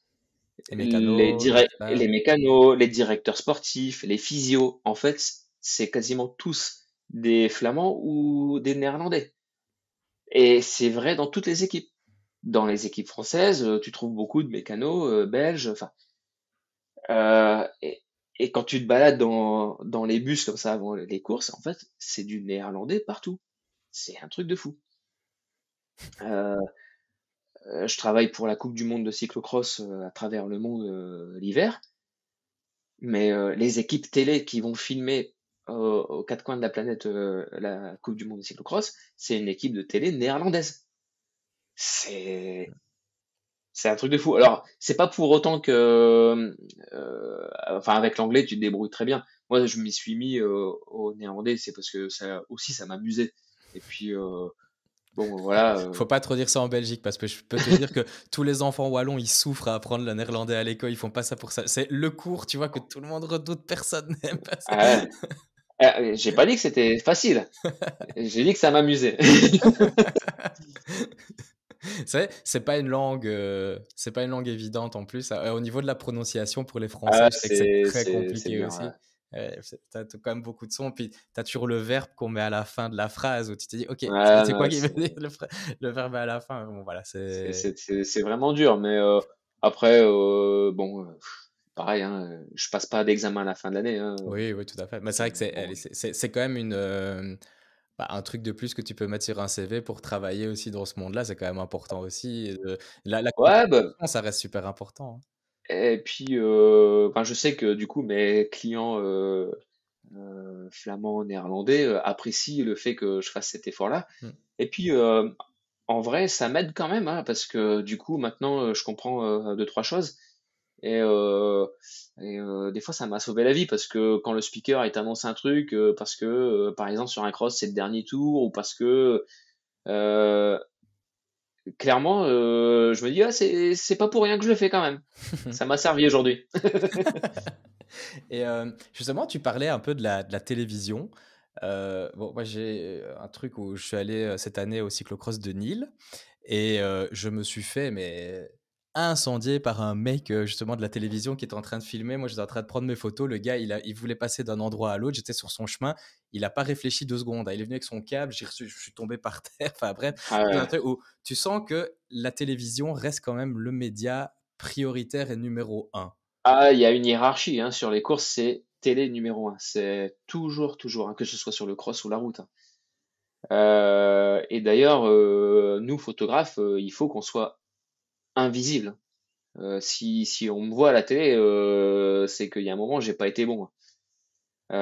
Les mécanos, tout ça. les mécanos, les directeurs sportifs, les physios, en fait, c'est quasiment tous des Flamands ou des Néerlandais. Et c'est vrai dans toutes les équipes. Dans les équipes françaises, tu trouves beaucoup de mécanos belges. Enfin, et quand tu te balades dans les bus comme ça avant les courses, en fait, c'est du néerlandais partout. C'est un truc de fou. Euh, je travaille pour la Coupe du Monde de cyclocross à travers le monde l'hiver, mais les équipes télé qui vont filmer aux quatre coins de la planète la Coupe du Monde de cyclocross, c'est une équipe de télé néerlandaise. C'est c'est un truc de fou. Alors, c'est pas pour autant que, enfin, avec l'anglais, tu te débrouilles très bien. Moi, je m'y suis mis au néerlandais, c'est parce que ça aussi, ça m'amusait. Et puis, bon, voilà. Faut pas trop dire ça en Belgique parce que je peux te dire que tous les enfants wallons ils souffrent à apprendre le néerlandais à l'école, ils font pas ça pour ça. C'est le cours, tu vois, que tout le monde redoute, personne n'aime pas ça. Ah ouais. J'ai pas dit que c'était facile. J'ai dit que ça m'amusait. C'est pas une langue évidente en plus. Au niveau de la prononciation pour les Français, Ah, je sais que c'est très c'est compliqué dur. Ouais. aussi. T'as quand même beaucoup de sons, puis t'as toujours le verbe qu'on met à la fin de la phrase où tu te dis, ok, Ouais, c'est quoi non, qui veut dire le verbe à la fin? Bon, voilà, c'est vraiment dur. Mais après, bon, pareil, hein, je passe pas d'examen à la fin de l'année. Hein. Oui, oui, tout à fait. Mais c'est vrai que Bon, c'est quand même un truc de plus que tu peux mettre sur un CV pour travailler aussi dans ce monde-là. C'est quand même important aussi. La ouais, bah, communication, ça reste super important, hein. et puis, ben, je sais que du coup, mes clients flamands, néerlandais apprécient le fait que je fasse cet effort-là. Mm. Et puis, en vrai, ça m'aide quand même, hein, parce que du coup, maintenant, je comprends deux, trois choses. Et, des fois, ça m'a sauvé la vie parce que quand le speaker il t'annonce un truc, parce que par exemple sur un cross c'est le dernier tour ou parce que euh, clairement, je me dis ah c'est pas pour rien que je le fais quand même. Ça m'a servi aujourd'hui. Et justement, tu parlais un peu de la télévision. Bon, moi, j'ai un truc où je suis allé cette année au cyclocross de Nîmes et je me suis fait mais incendier par un mec justement de la télévision qui était en train de filmer. Moi, j'étais en train de prendre mes photos. Le gars, il voulait passer d'un endroit à l'autre. J'étais sur son chemin. Il n'a pas réfléchi 2 secondes. Il est venu avec son câble. Je suis tombé par terre. Enfin bref, Ah c'est un ouais. truc où tu sens que la télévision reste quand même le média prioritaire et numéro un. Ah, il y a une hiérarchie hein, sur les courses, c'est télé numéro un. C'est toujours, hein, que ce soit sur le cross ou la route. Hein. Et d'ailleurs, nous photographes, il faut qu'on soit invisible. Si on me voit à la télé, c'est qu'il y a un moment, j'ai pas été bon. Je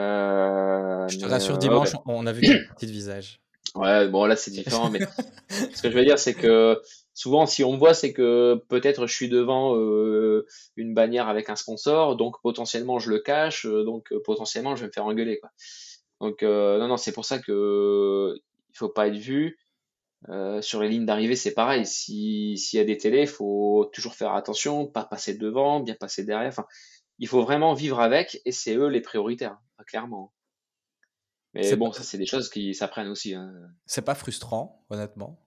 te Mais rassure, ouais, dimanche, on a vu ta partie de visage. ouais, bon là c'est différent, mais ce que je veux dire, c'est que souvent, si on me voit, c'est que peut-être je suis devant une bannière avec un sponsor, donc potentiellement je le cache, donc potentiellement je vais me faire engueuler, quoi. Donc non, non, c'est pour ça que il faut pas être vu. Sur les lignes d'arrivée, c'est pareil. S'il y a des télés, il faut toujours faire attention, pas passer devant, bien passer derrière. Enfin, il faut vraiment vivre avec, et c'est eux les prioritaires, hein, clairement. Mais C'est pas, bon, ça c'est des choses qui s'apprennent aussi. Hein. c'est pas frustrant, honnêtement.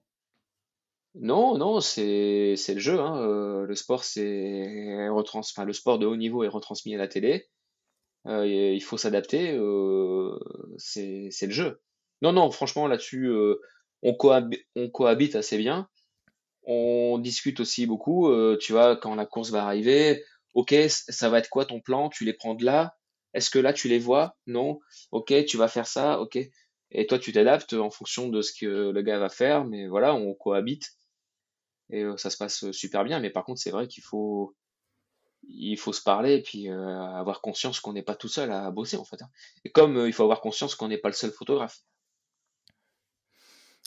Non, non, c'est le jeu. Hein. Le sport, enfin, le sport de haut niveau est retransmis à la télé. Et il faut s'adapter. C'est le jeu. Non, non, franchement, là-dessus, on cohabite assez bien. On discute aussi beaucoup. Tu vois, quand la course va arriver, ok, ça va être quoi ton plan? Tu les prends de là? Est-ce que là tu les vois? Non. Ok, tu vas faire ça. Ok. Et toi, tu t'adaptes en fonction de ce que le gars va faire. Mais voilà, on cohabite et ça se passe super bien. Mais par contre, c'est vrai il faut se parler et puis avoir conscience qu'on n'est pas tout seul à bosser en fait. Hein. Et comme il faut avoir conscience qu'on n'est pas le seul photographe.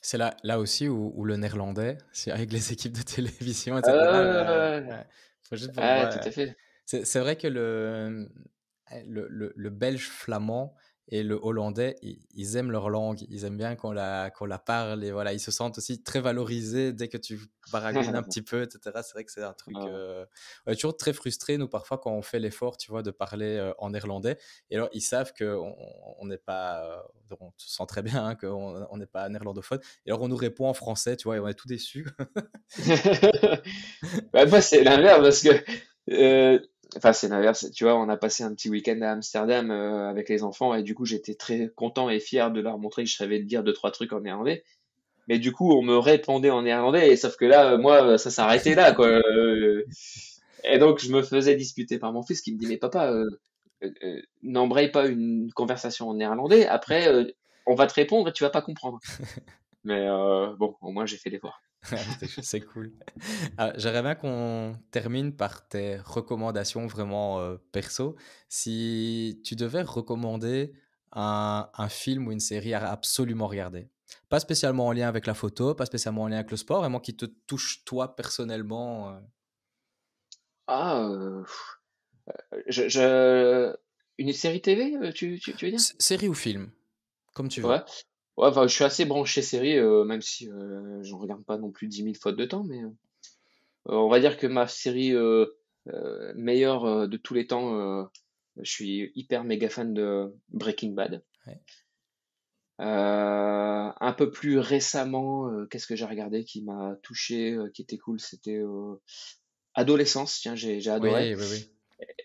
C'est là aussi où le néerlandais, c'est avec les équipes de télévision, etc. Euh, Ouais, faut juste ah, ouais. tout à fait. C'est vrai que le belge flamand et le hollandais, ils aiment leur langue, ils aiment bien qu'on la parle et voilà, ils se sentent aussi très valorisés dès que tu baragouines un petit peu, etc. C'est vrai que c'est un truc. On est toujours très frustrés, nous, parfois, quand on fait l'effort, tu vois, de parler en néerlandais. Et alors, ils savent qu'on on n'est pas. On se sent très bien hein, qu'on n'est pas néerlandophone. Et alors, on nous répond en français, tu vois, et on est tout déçus. Bah, moi, c'est l'inverse parce que, enfin, c'est l'inverse. Tu vois, on a passé un petit week-end à Amsterdam avec les enfants et du coup, j'étais très content et fier de leur montrer que je savais dire deux, trois trucs en néerlandais. Mais du coup, on me répondait en néerlandais et sauf que là, moi, ça s'arrêtait là, quoi. Et donc, je me faisais disputer par mon fils qui me dit, mais papa, n'embraye pas une conversation en néerlandais. Après, on va te répondre et tu vas pas comprendre. Mais bon, au moins, j'ai fait l'effort. C'est cool. J'aimerais bien qu'on termine par tes recommandations vraiment perso. Si tu devais recommander un film ou une série à absolument regarder, pas spécialement en lien avec la photo, pas spécialement en lien avec le sport, vraiment qui te touche toi personnellement. Ah, une série TV, tu veux dire? Série ou film, comme tu veux. Ouais. Ouais, enfin, je suis assez branché série, même si j'en regarde pas non plus 10 000 fautes de temps, mais on va dire que ma série meilleure de tous les temps, je suis hyper méga fan de Breaking Bad. Ouais. Un peu plus récemment, qu'est-ce que j'ai regardé qui m'a touché, qui était cool, c'était Adolescence, tiens, j'ai adoré. Oui, oui, oui.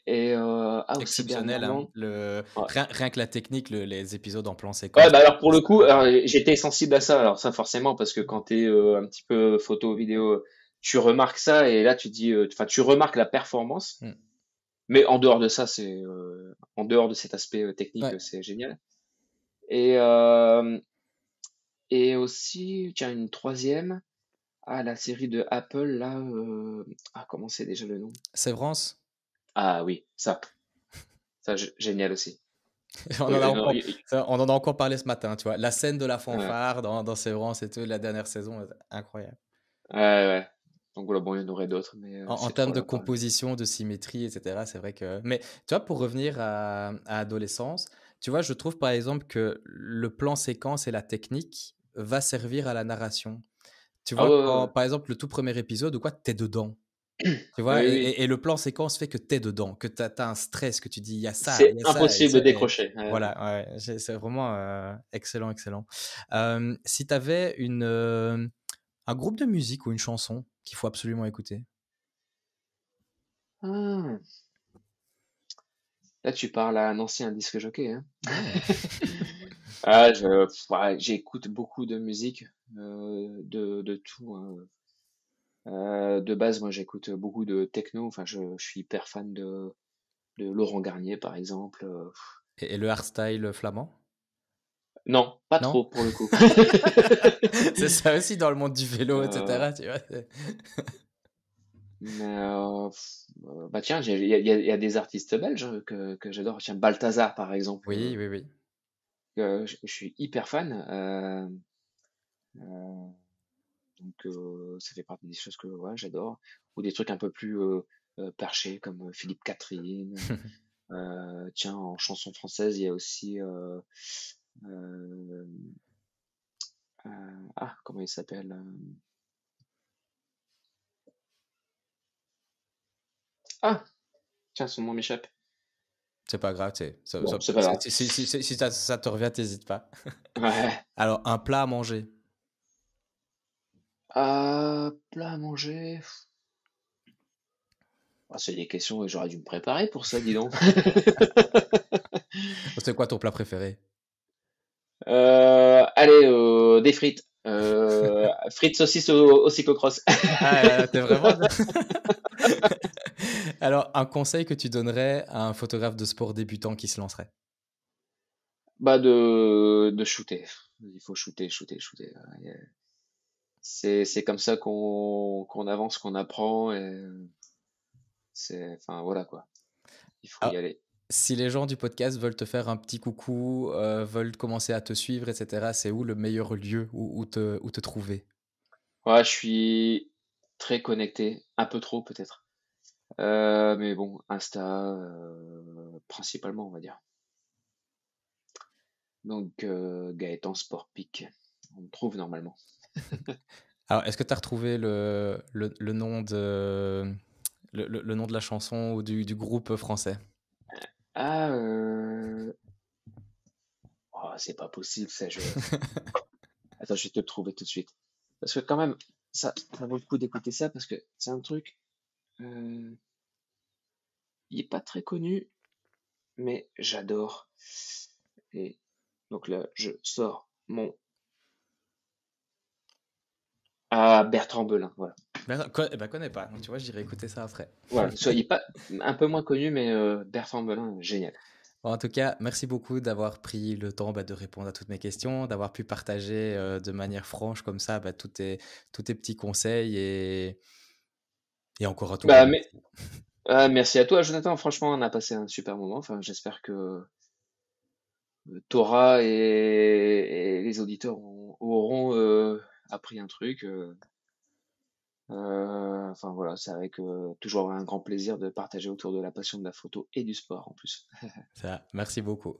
Et aussi Exceptionnel, hein. dernièrement, ouais. Rien que la technique, les épisodes en plan Ouais, séquence. bah alors pour le coup, alors, j'étais sensible à ça. Alors ça forcément parce que quand t'es un petit peu photo vidéo, tu remarques ça et là tu dis, enfin tu remarques la performance. Mm. Mais en dehors de ça, c'est en dehors de cet aspect technique, Ouais. c'est génial. Et et aussi, tiens, une troisième, la série de Apple là, comment c'est déjà le nom? Sévrance. Ah oui, ça génial aussi. On en a Non, encore, on en a encore parlé ce matin, tu vois. La scène de la ouais, fanfare dans Sévrance et tout, la dernière saison, incroyable. ouais. Donc voilà, bon, il y en aurait d'autres, mais En ces termes de trois-là, par exemple. composition, de symétrie, etc., c'est vrai que. Mais tu vois, pour revenir à adolescence, tu vois, je trouve par exemple que le plan séquence et la technique va servir à la narration. Tu Ah vois, ouais, quand ouais, par exemple le tout premier épisode ou quoi, t'es dedans. Tu ouais. vois, Oui, oui. et le plan séquence fait que t'es dedans, que t'as un stress, que tu dis il C'est y a ça, et impossible de ça. Et décrocher. voilà, ouais, c'est vraiment excellent, excellent. Si t'avais un groupe de musique ou une chanson qu'il faut absolument écouter. Ah, là, tu parles à un ancien disque jockey, hein. Ouais. Ouais, j'écoute beaucoup de musique, de tout, hein. De base, moi, j'écoute beaucoup de techno. Enfin, je suis hyper fan de Laurent Garnier, par exemple. Et le hardstyle flamand? Non, pas Non? trop pour le coup. C'est ça aussi dans le monde du vélo, Euh, etc. Tu vois, mais bah tiens, il y a des artistes belges que j'adore. Tiens, Balthazar, par exemple. Oui, oui, oui. Je suis hyper fan. Euh, donc, ça fait partie des choses que ouais, j'adore. Ou des trucs un peu plus perchés comme Philippe Catherine. Tiens, en chanson française, il y a aussi euh, comment il s'appelle? Ah, tiens, son nom m'échappe. C'est pas grave, Bon, c'est pas grave. si ça te revient, t'hésites pas. Ouais. Alors, un plat à manger. Plat à manger. C'est des questions que j'aurais dû me préparer pour ça, dis donc. C'est quoi ton plat préféré? Allez, des frites. Frites saucisses au cyclocross. Ah là là, t'es vraiment. Alors, un conseil que tu donnerais à un photographe de sport débutant qui se lancerait? Bah de shooter. Il faut shooter, shooter, shooter. C'est comme ça qu'on avance, qu'on apprend et enfin voilà quoi. Il faut y Alors, aller. si les gens du podcast veulent te faire un petit coucou, veulent commencer à te suivre, etc., c'est où le meilleur lieu où te trouver? Ouais, je suis très connecté, un peu trop peut-être. Mais bon, Insta principalement, on va dire. Donc, Gaëtan Sportpic, on me trouve normalement. Alors, est-ce que tu as retrouvé le nom le nom de la chanson ou du groupe français? Ah, oh, c'est pas possible, ça. Attends, je vais te le trouver tout de suite. Parce que quand même, ça vaut le coup d'écouter ça parce que c'est un truc. euh, Il est pas très connu, mais j'adore. Et donc là, je sors mon. Ah, Bertrand Belin, voilà. Connais pas. Donc, tu vois, j'irai écouter ça après. Voilà, soyez pas un peu moins connu, mais Bertrand Belin, génial. Bon, en tout cas, merci beaucoup d'avoir pris le temps de répondre à toutes mes questions, d'avoir pu partager de manière franche comme ça tous tes petits conseils et encore un tout grand Bah, mais, merci. merci à toi, Jonathan. Franchement, on a passé un super moment. Enfin, j'espère que Torah et les auditeurs auront appris un truc. Enfin voilà, c'est avec toujours un grand plaisir de partager autour de la passion de la photo et du sport en plus. Ça, merci beaucoup.